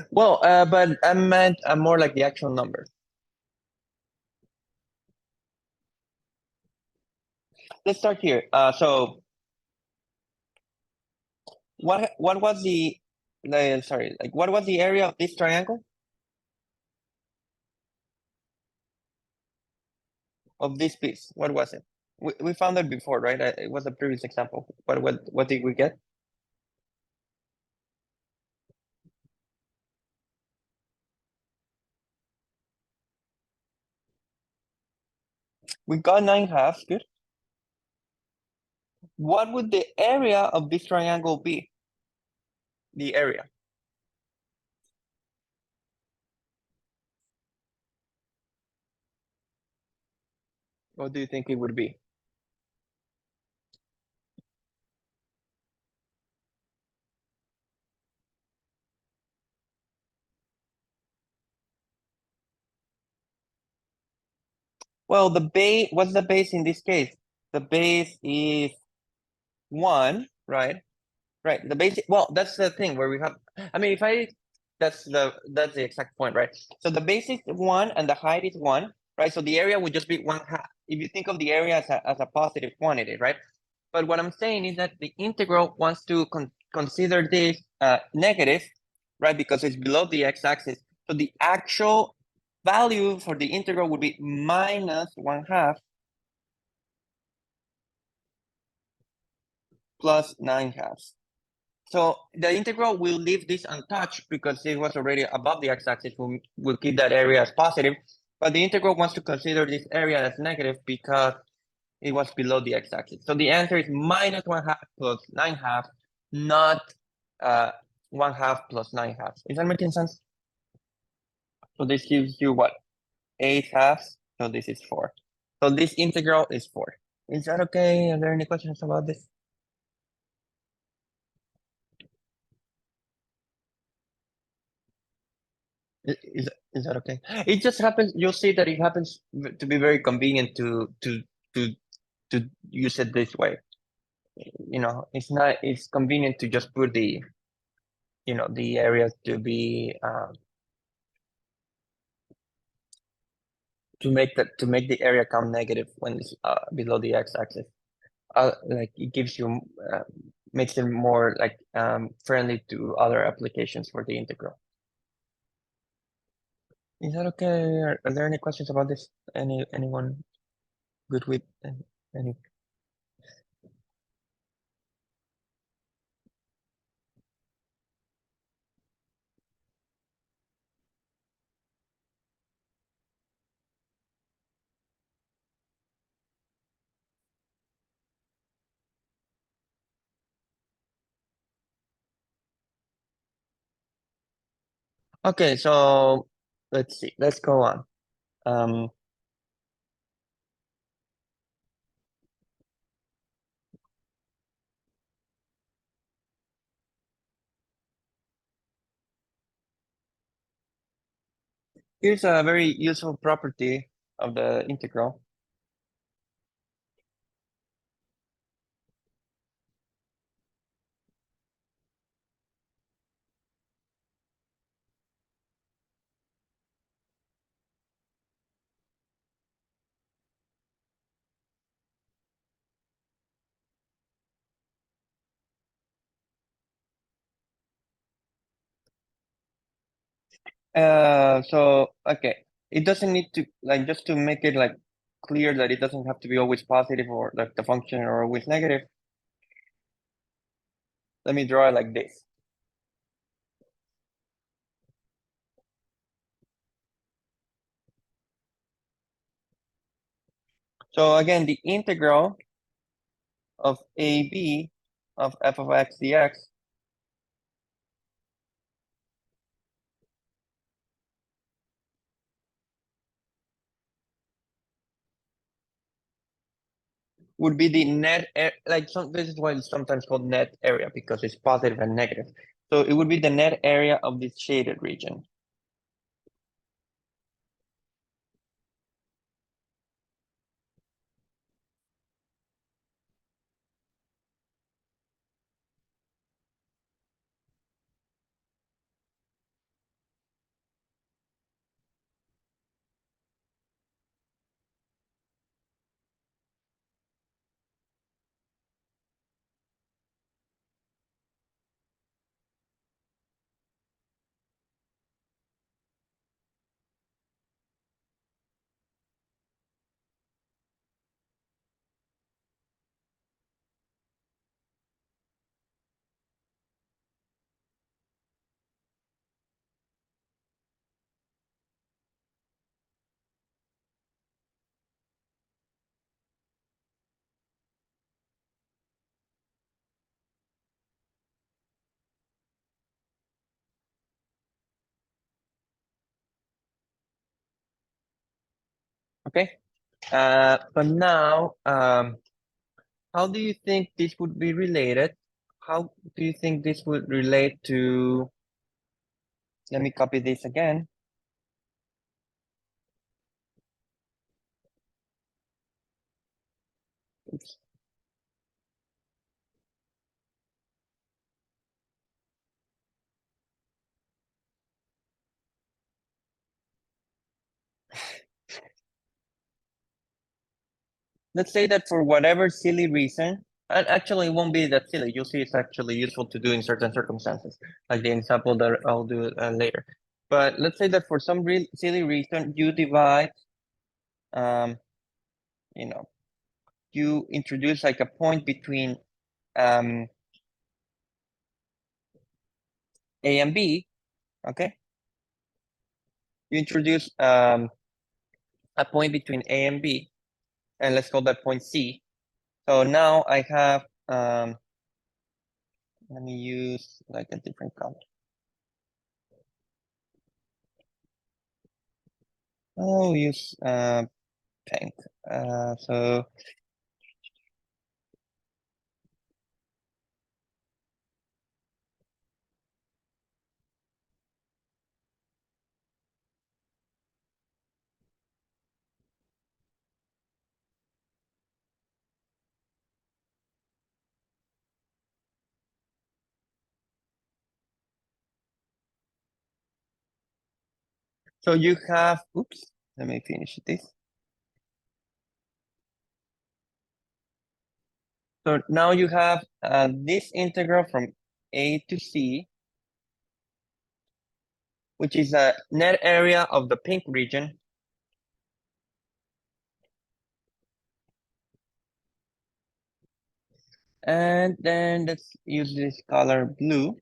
Well, but I meant more like the actual number. Let's start here. So what was sorry, like what was the area of this triangle? Of this piece? What was it? We found it before, right? It was a previous example. What did we get? We got 9/2. Good. What would the area of this triangle be? The area. What do you think it would be? Well, the base, what's the base in this case? The base is 1, right? Right. The base, well, that's the thing where we have, I mean, that's the exact point, right? So the base is 1 and the height is 1, right? So the area would just be 1/2. If you think of the area as a positive quantity, right? But what I'm saying is that the integral wants to consider this negative, right? Because it's below the x-axis. So the actual value for the integral would be minus 1/2 plus 9/2. So the integral will leave this untouched because it was already above the x-axis. We'll keep that area as positive, but the integral wants to consider this area as negative because it was below the x-axis. So the answer is minus 1/2 plus 9/2, not 1/2 plus 9/2. Is that making sense? So this gives you what? 8/2. So this is 4. So this integral is 4. Is that okay? Are there any questions about this? Is that okay? It just happens. You'll see that it happens to be very convenient to to use it this way. You know, it's not. It's convenient to just put the the areas to be to make the area come negative when it's below the x-axis. Like it gives you makes it more like friendly to other applications for the integral. Is that okay? Are there any questions about this? Anyone good with any? Okay, so let's see. Let's go on. Um, Here's a very useful property of the integral. So okay, it doesn't need to like just to make it like clear that it doesn't have to be always positive or like the function or always negative. Let me draw it like this. So again, the integral of AB of f of x dx would be the net like this is why it's sometimes called net area because it's positive and negative. So it would be the net area of this shaded region. Okay. But now how do you think this would be related? How do you think this would relate to, let me copy this again. let's say that for whatever silly reason, and actually it won't be that silly. You'll see it's actually useful to do in certain circumstances, like the example that I'll do later. But let's say that for some real silly reason, you divide, you know, you introduce like a point between A and B, okay? You introduce a point between A and B, and let's call that point C. So now I have, let me use like a different color. I'll use pink. So so you have, oops, let me finish this. So now you have this integral from A to C, which is a net area of the pink region. And then let's use this color blue.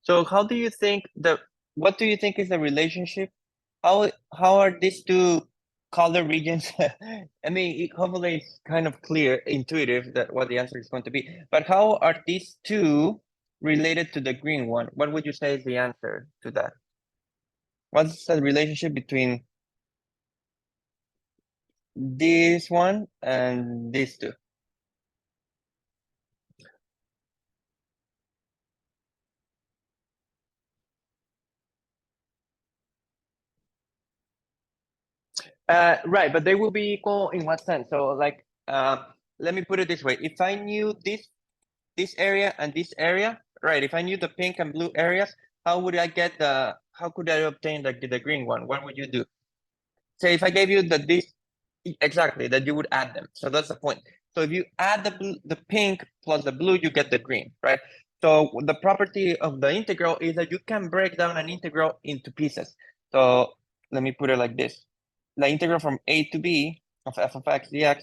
So how do you think what do you think is the relationship? How are these two color regions? I mean, hopefully it's kind of clear, intuitive that what the answer is going to be. But how are these two related to the green one? What would you say is the answer to that? What's the relationship between this one and these two? Right, but they will be equal in what sense? So like, let me put it this way. If I knew this area and this area, right? If I knew the pink and blue areas, how would I get how could I obtain the green one? What would you do? Say if I gave you exactly, that you would add them. So that's the point. So if you add the pink plus the blue, you get the green, right? So the property of the integral is that you can break down an integral into pieces. So let me put it like this. The integral from A to B of f of x dx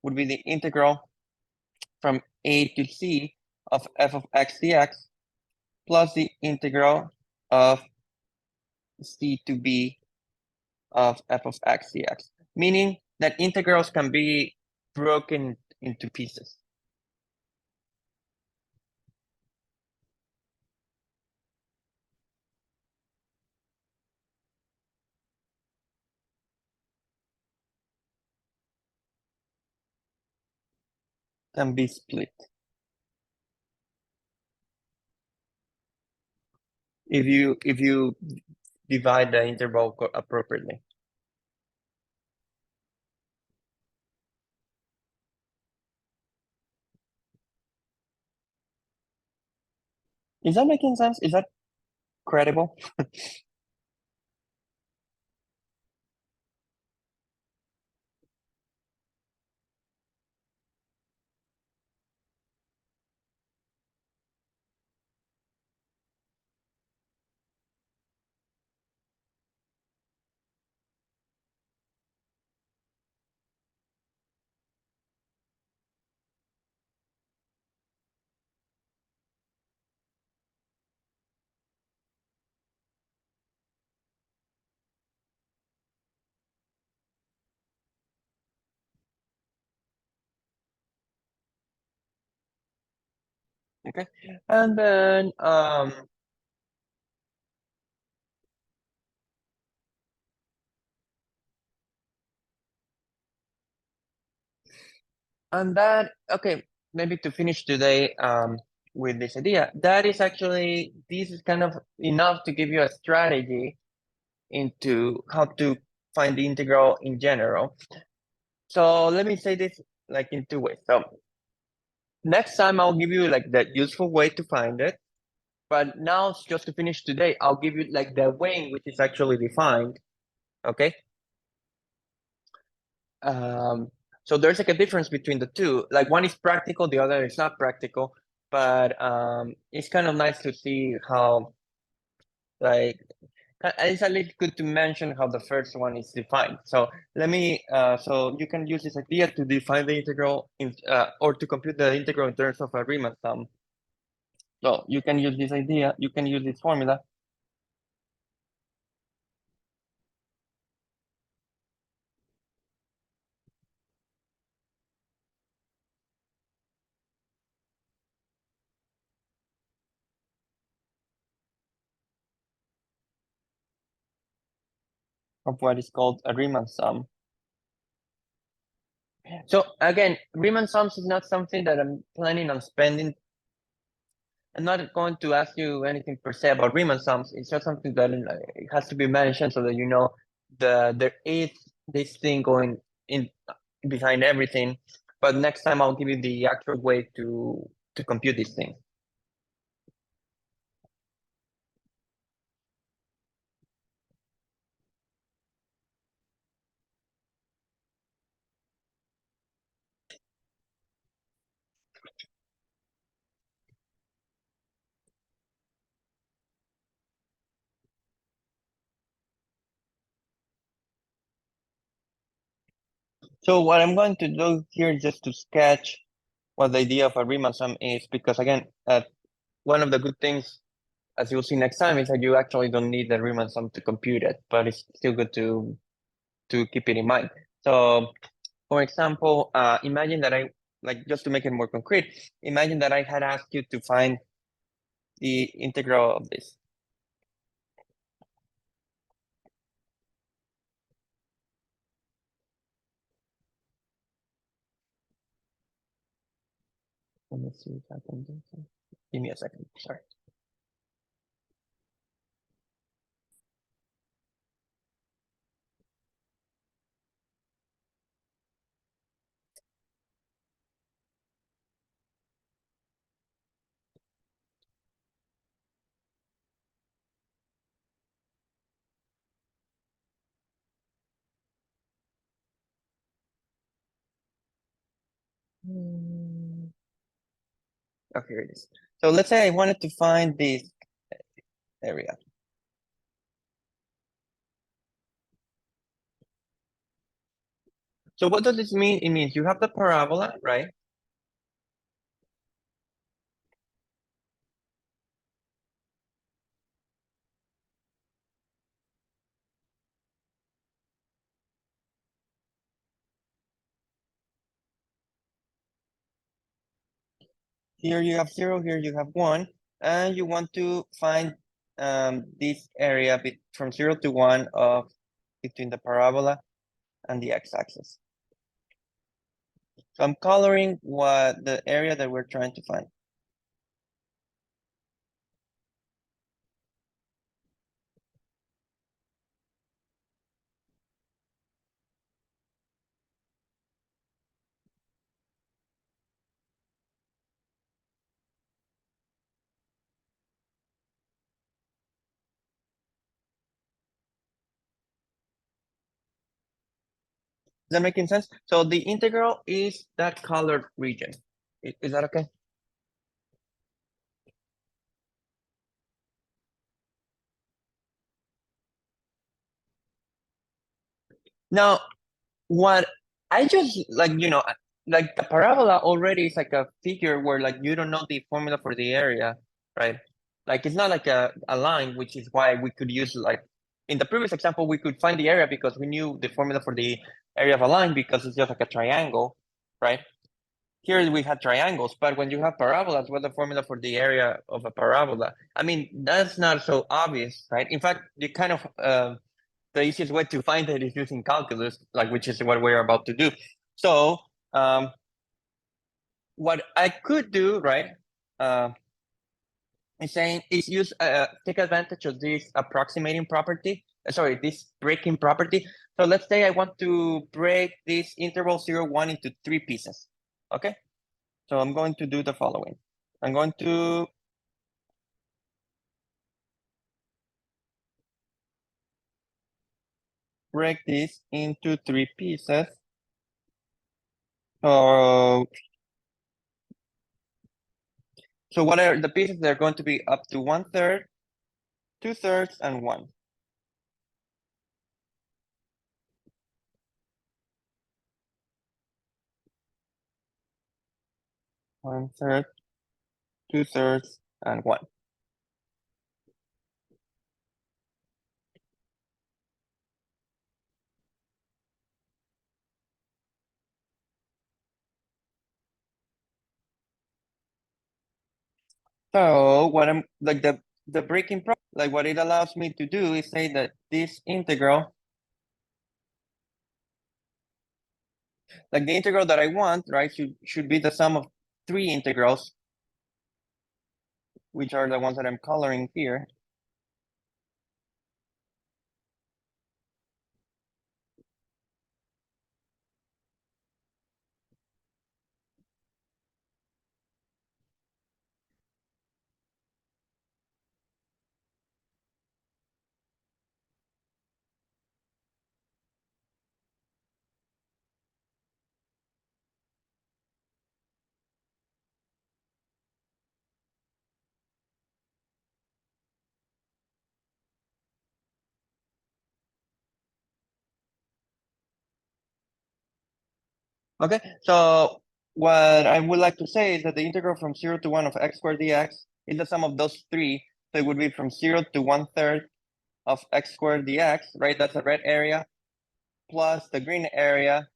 would be the integral from A to C of f of x dx plus the integral of C to B of f of x dx, meaning that integrals can be broken into pieces, can be split. If you divide the interval appropriately. Is that making sense? Is that credible? Okay. And then And that, okay, maybe to finish today with this idea, that is actually, this is kind of enough to give you a strategy into how to find the integral in general. So let me say this like in two ways. So next time I'll give you like that useful way to find it. But now just to finish today, I'll give you like the way in which it's actually defined. Okay. So there's like a difference between the two. Like one is practical, the other is not practical. But it's kind of nice to see how like it's at least good to mention how the first one is defined. So let me so you can use this idea to define the integral in or to compute the integral in terms of a Riemann sum. So you can use this idea, you can use this formula. Of what is called a Riemann sum. So again, Riemann sums is not something that I'm planning on spending. I'm not going to ask you anything per se about Riemann sums. It's just something that it has to be mentioned so that you know there is this thing going in behind everything. But next time I'll give you the actual way to compute these things. So what I'm going to do here is just to sketch what the idea of a Riemann sum is, because again, one of the good things, as you'll see next time, is that you actually don't need the Riemann sum to compute it, but it's still good to keep it in mind. So, for example, imagine that like just to make it more concrete, imagine that I had asked you to find the integral of this. Let me see if I can do this. Give me a second. Sorry. Okay, here it is. So let's say I wanted to find this area. So what does this mean? It means you have the parabola, right? Here you have 0, here you have 1, and you want to find this area from 0 to 1 of between the parabola and the x-axis. So I'm coloring what the area that we're trying to find. Is that making sense? So the integral is that colored region. Is that okay? Now, what I just like, like the parabola already is like a figure where like you don't know the formula for the area, right? Like it's not like a line, which is why we could use like in the previous example, we could find the area because we knew the formula for the area of a line because it's just like a triangle, right? Here we had triangles, but when you have parabolas, what's the formula for the area of a parabola? I mean, that's not so obvious, right? In fact, you kind of the easiest way to find it is using calculus, like which is what we're about to do. So what I could do, right, is saying is use take advantage of this approximating property. Sorry, this breaking property. So let's say I want to break this interval 0, 1 into 3 pieces. Okay, so I'm going to do the following. I'm going to break this into 3 pieces. So what are the pieces? They're going to be up to 1/3, 2/3, and 1. 1/3, 2/3, and 1. So what I'm like the breaking pro like what it allows me to do is say that this integral, like the integral that I want, right, should be the sum of 3 integrals, which are the ones that I'm coloring here. Okay, so what I would like to say is that the integral from 0 to 1 of x squared dx is the sum of those 3. So it would be from 0 to 1/3 of x squared dx, right? That's the red area, plus the green area,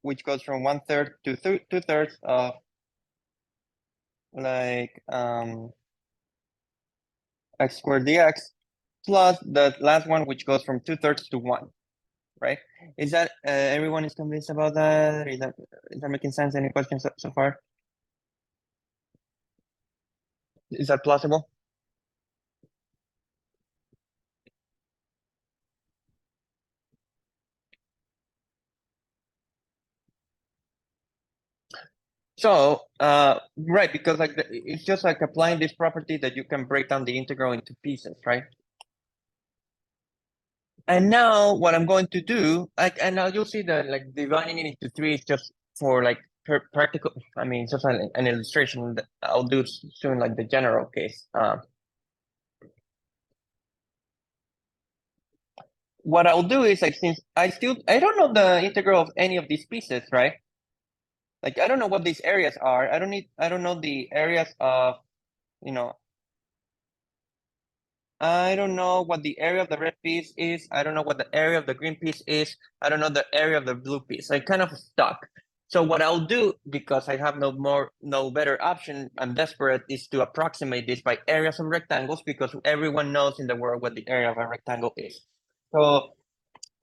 which goes from 1/3 to 2/3 of like x squared dx, plus the last one, which goes from 2/3 to 1, right? Is that everyone is convinced about that? Is that making sense? Any questions so far? Is that plausible? So, right, because like it's just like applying this property that you can break down the integral into pieces, right? And now what I'm going to do, like, and now you'll see that like dividing it into 3 is just for like practical. I mean, it's just an illustration that I'll do soon, like the general case. What I'll do is like since I don't know the integral of any of these pieces, right? Like I don't know what these areas are. I don't know the areas of, you know, I don't know what the area of the red piece is. I don't know what the area of the green piece is. I don't know the area of the blue piece. I kind of stuck. So what I'll do, because I have no better option, I'm desperate, is to approximate this by areas of rectangles because everyone knows in the world what the area of a rectangle is. So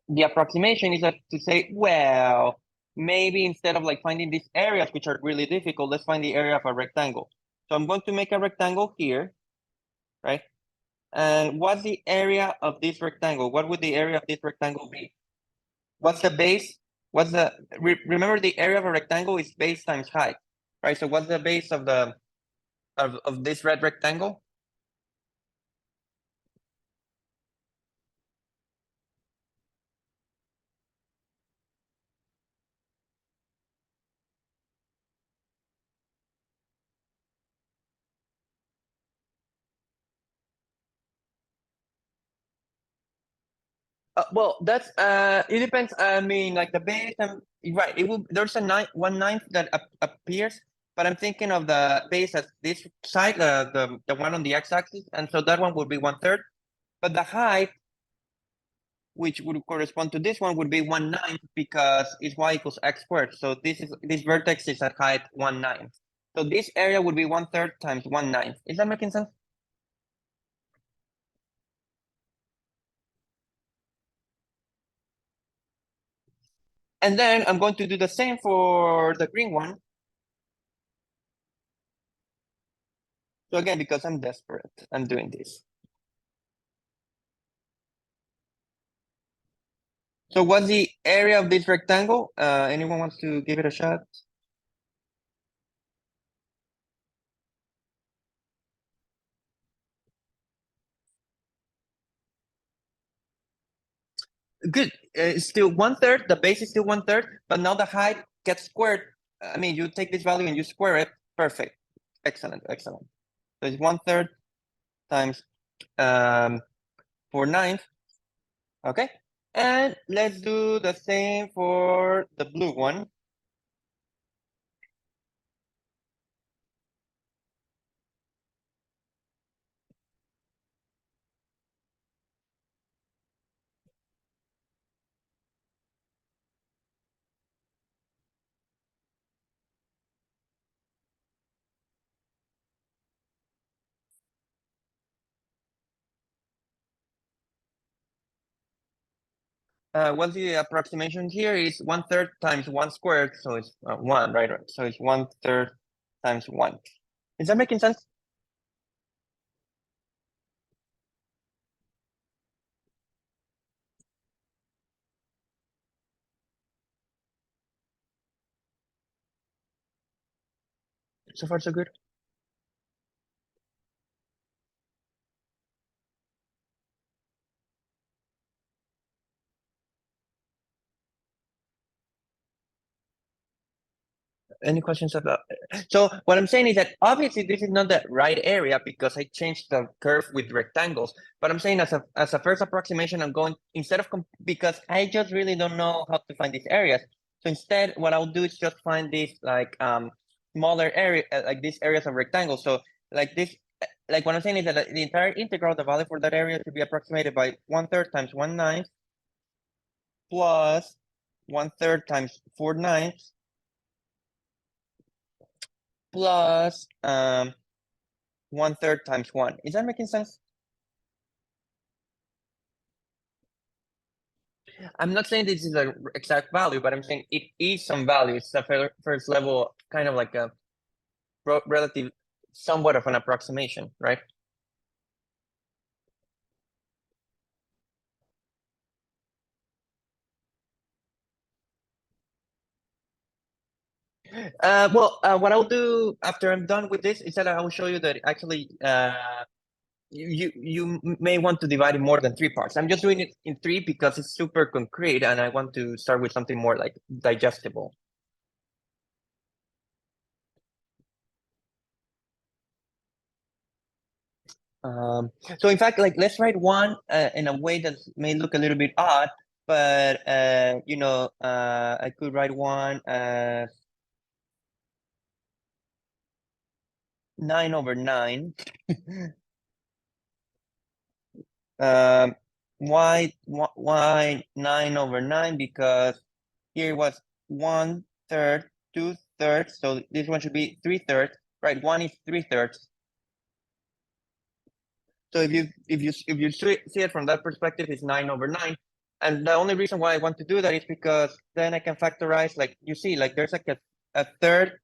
the approximation is to say, well, maybe instead of like finding these areas, which are really difficult, let's find the area of a rectangle. So I'm going to make a rectangle here, right? And what's the area of this rectangle? What would the area of this rectangle be? What's the base? Remember the area of a rectangle is base times height, right? So what's the base of of this red rectangle? Well, that's it depends. I mean, like the base, right? It will. There's a 1/9 that appears, but I'm thinking of the base as this side, the one on the x-axis, and so that one would be 1/3. But the height, which would correspond to this one, would be 1/9 because it's y equals x squared. So this vertex is at height 1/9. So this area would be 1/3 times 1/9. Is that making sense? And then I'm going to do the same for the green one. So again, because I'm desperate, I'm doing this. So what's the area of this rectangle? Anyone wants to give it a shot? Good. It's still 1/3. The base is still 1/3, but now the height gets squared. I mean, you take this value and you square it. Perfect. Excellent. Excellent. So it's 1/3 times 4/9. Okay. And let's do the same for the blue one. What's the approximation here is 1/3 times 1 squared. So it's 1, right? So it's 1/3 times 1. Is that making sense? So far, so good. Any questions about it? So what I'm saying is that obviously this is not the right area because I changed the curve with rectangles. But I'm saying as a first approximation, I'm going instead of because I just really don't know how to find these areas. So instead, what I'll do is just find these like smaller area like these areas of rectangles. So like this, like what I'm saying is that the entire integral, the value for that area should be approximated by 1/3 times 1/9 plus 1/3 times 4/9 plus 1/3 times 1. Is that making sense? I'm not saying this is the exact value, but I'm saying it is some value. It's a first level, kind of like a relative, somewhat of an approximation, right? What I'll do after I'm done with this is that I will show you that actually you may want to divide it more than 3 parts. I'm just doing it in 3 because it's super concrete and I want to start with something more like digestible. So in fact, like let's write one in a way that may look a little bit odd, but I could write one as 9/9. Um, why 9/9? Because here was 1/3, 2/3, so this one should be 3/3, right? One is 3/3. So if you see it from that perspective, it's 9/9. And the only reason why I want to do that is because then I can factorize, like you see, like there's like a third,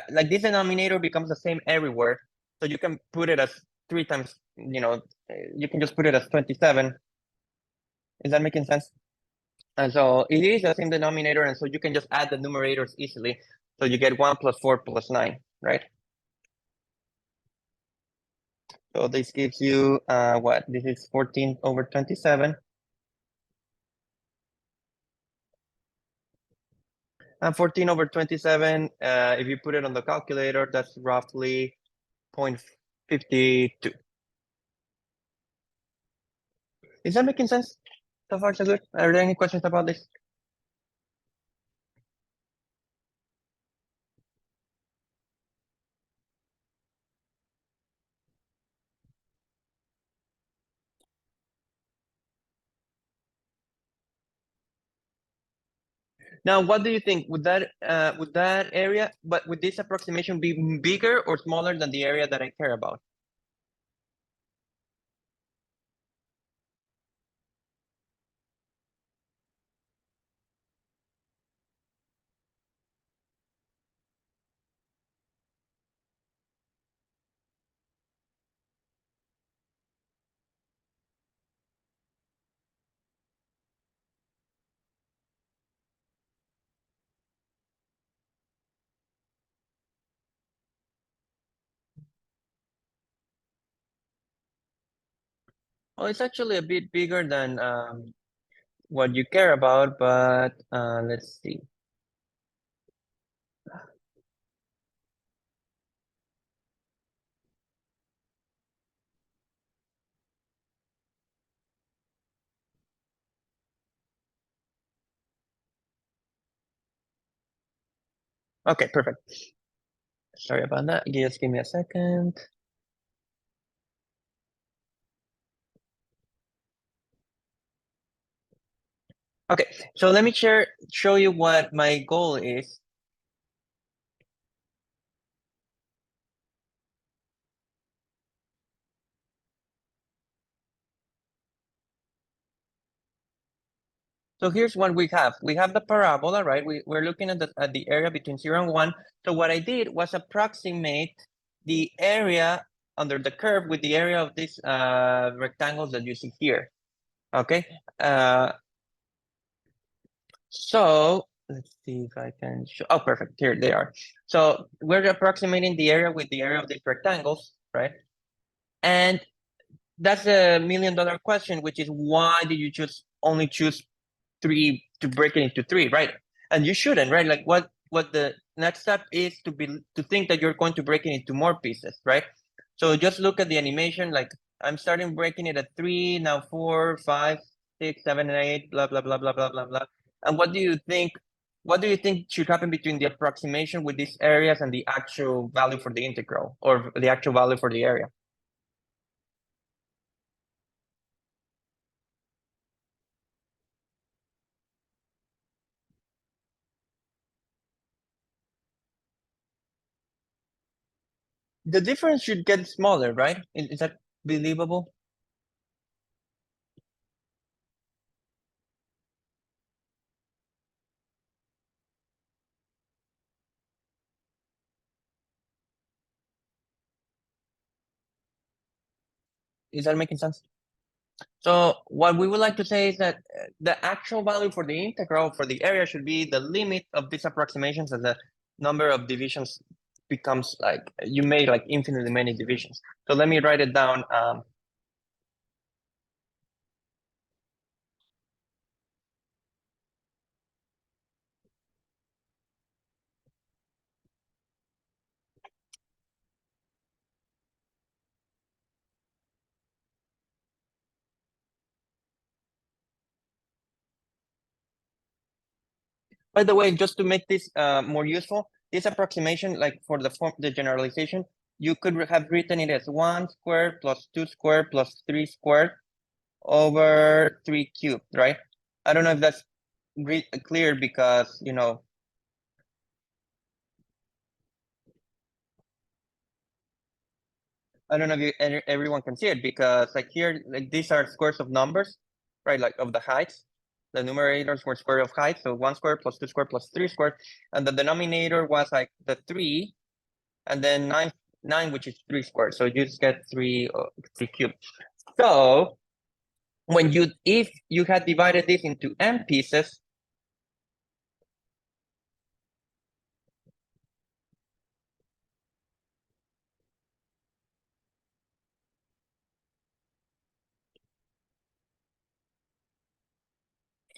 like this denominator becomes the same everywhere. So you can put it as 3 times, you can just put it as 27. Is that making sense? And so it is the same denominator, and so you can just add the numerators easily. So you get 1 plus 4 plus 9, right? So this gives you what? This is 14/27. And 14/27, if you put it on the calculator, that's roughly 0.52. Is that making sense? So far, so good. Are there any questions about this? Now, what do you think? Would that area, but would this approximation be bigger or smaller than the area that I care about? Well, it's actually a bit bigger than what you care about, but let's see. Okay, perfect. Sorry about that. Just give me a second. Okay, so let me show you what my goal is. So here's what we have. We have the parabola, right? We're looking at the area between 0 and 1. So what I did was approximate the area under the curve with the area of these rectangles that you see here. Okay. So let's see if I can show. Oh, perfect. Here they are. So we're approximating the area with the area of these rectangles, right? And that's a $1,000,000 question, which is why did you only choose 3 to break it into 3, right? And you shouldn't, right? Like what the next step is to think that you're going to break it into more pieces, right? So just look at the animation. Like I'm starting breaking it at 3, now 4, 5, 6, 7, and 8, blah blah blah blah blah blah blah. And what do you think? What do you think should happen between the approximation with these areas and the actual value for the integral or the actual value for the area? The difference should get smaller, right? Is that believable? Is that making sense? So what we would like to say is that the actual value for the integral for the area should be the limit of these approximations as the number of divisions becomes like you made like infinitely many divisions. So let me write it down. By the way, just to make this more useful, this approximation, like for the generalization, you could have written it as 1 squared plus 2 squared plus 3 squared over 3 cubed, right? I don't know if that's clear because, I don't know if everyone can see it because like here, like these are squares of numbers, right? Like of the heights. The numerators were square of height, so 1 square plus 2 square plus 3 square, and the denominator was like the 3, and then 9, which is 3 squared. So you just get 3 cubed. So if you had divided this into n pieces,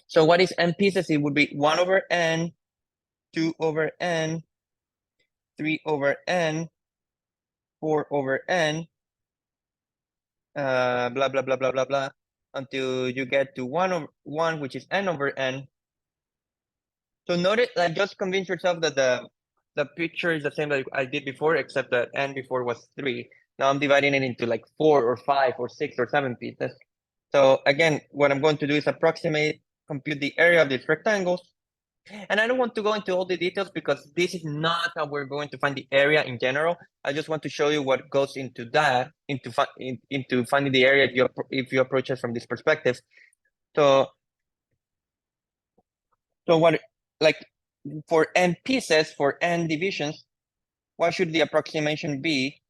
so what is n pieces? It would be 1 over n, 2 over n, 3 over n, 4 over n, blah blah blah blah blah blah until you get to 1 over 1, which is n over n. So notice, like, just convince yourself that the picture is the same that I did before, except that n before was 3. Now I'm dividing it into like 4 or 5 or 6 or 7 pieces. So again, what I'm going to do is compute the area of these rectangles. And I don't want to go into all the details because this is not how we're going to find the area in general. I just want to show you what goes into that, into finding the area if you approach it from this perspective. So, so what, like for n pieces, for n divisions, what should the approximation be?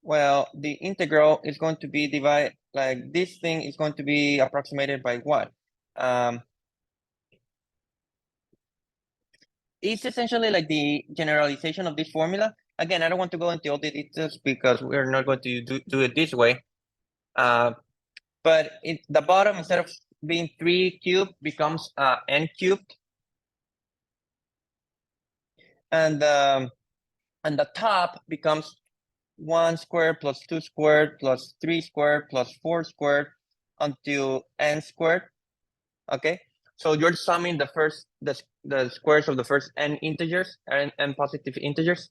Well, the integral is going to be divided, like this thing is going to be approximated by what? It's essentially like the generalization of this formula. Again, I don't want to go into all the details because we're not going to do it this way. But the bottom, instead of being 3 cubed, becomes n cubed, and the top becomes 1 squared plus 2 squared plus 3 squared plus 4 squared until n squared. Okay, so you're summing the squares of the first n integers and n positive integers,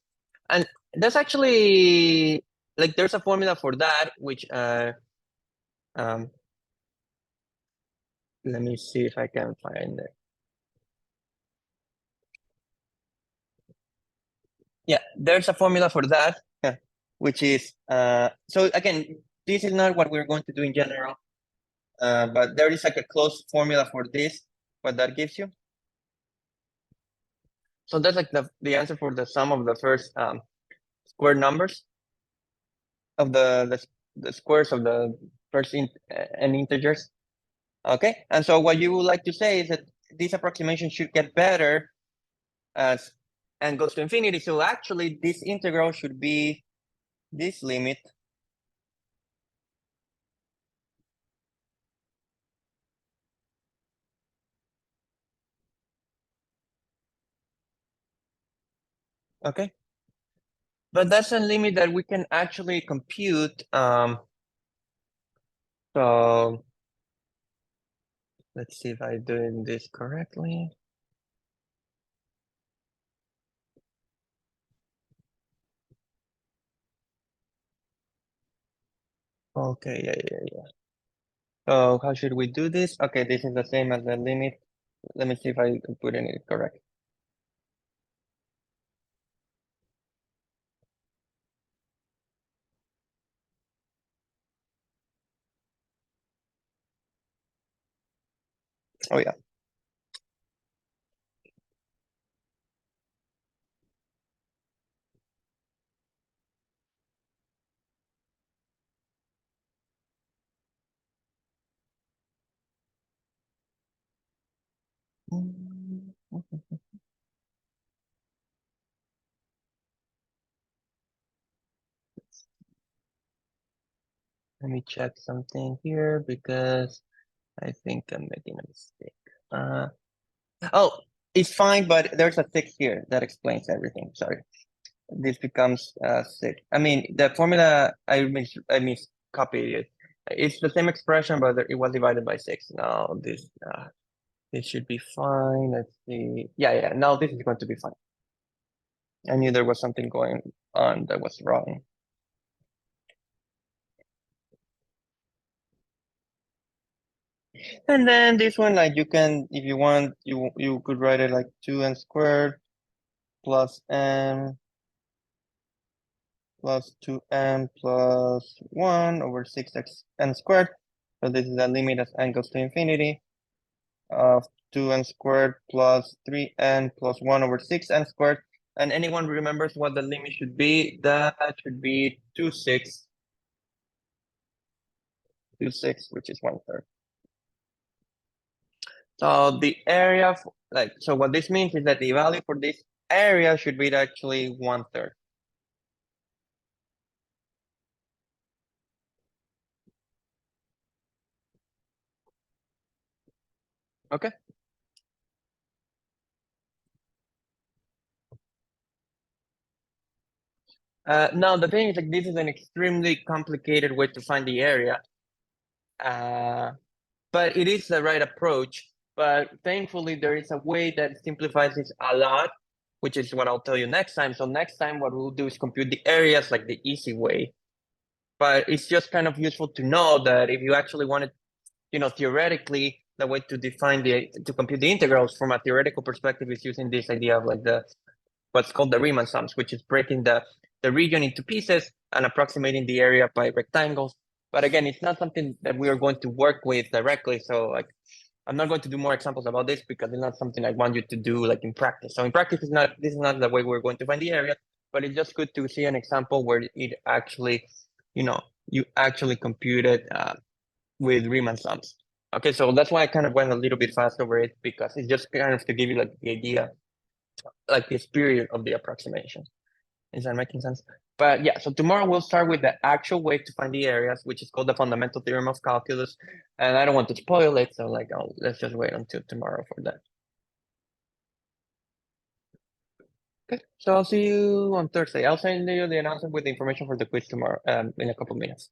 and that's actually like there's a formula for that, which um let me see if I can find it. Yeah, there's a formula for that, yeah, which is so again, this is not what we're going to do in general, but there is like a closed formula for this, what that gives you. So that's like the answer for the sum of the first square numbers of the squares of the first n integers. Okay, and so what you would like to say is that this approximation should get better as n goes to infinity. So actually, this integral should be this limit. Okay, but that's a limit that we can actually compute. So let's see if I'm doing this correctly. Okay, yeah. So how should we do this? Okay, this is the same as the limit. Let me see if I can put it correct. Oh yeah. Let me check something here because I think I'm making a mistake. Oh, it's fine, but there's a 6 here that explains everything. Sorry. This becomes 6. I mean, the formula I miscopied it. It's the same expression, but it was divided by 6. Now this should be fine. Let's see. Yeah. Now this is going to be fine. I knew there was something going on that was wrong. And then this one, like you can, if you want, you could write it like 2n squared plus n plus 2n plus 1 over 6n squared. So this is the limit as n goes to infinity of 2n squared plus 3n plus 1 over 6n squared. And anyone remembers what the limit should be? That should be 2, 6, which is 1/3. So the area, so what this means is that the value for this area should be actually 1/3. Okay. Now the thing is, like, this is an extremely complicated way to find the area, but it is the right approach. But thankfully, there is a way that simplifies this a lot, which is what I'll tell you next time. So next time, what we'll do is compute the areas like the easy way. But it's just kind of useful to know that if you actually wanted, theoretically, the way to to compute the integrals from a theoretical perspective is using this idea of like what's called the Riemann sums, which is breaking the region into pieces and approximating the area by rectangles. But again, it's not something that we are going to work with directly. So like, I'm not going to do more examples about this because it's not something I want you to do like in practice. So in practice, this is not the way we're going to find the area, but it's just good to see an example where it actually, you actually compute it with Riemann sums. Okay, so that's why I kind of went a little bit fast over it because it's just kind of to give you like the idea, like the spirit of the approximation. Is that making sense? But yeah, so tomorrow we'll start with the actual way to find the areas, which is called the fundamental theorem of calculus. And I don't want to spoil it, so like, let's just wait until tomorrow for that. Okay, so I'll see you on Thursday. I'll send you the announcement with the information for the quiz tomorrow, in a couple minutes.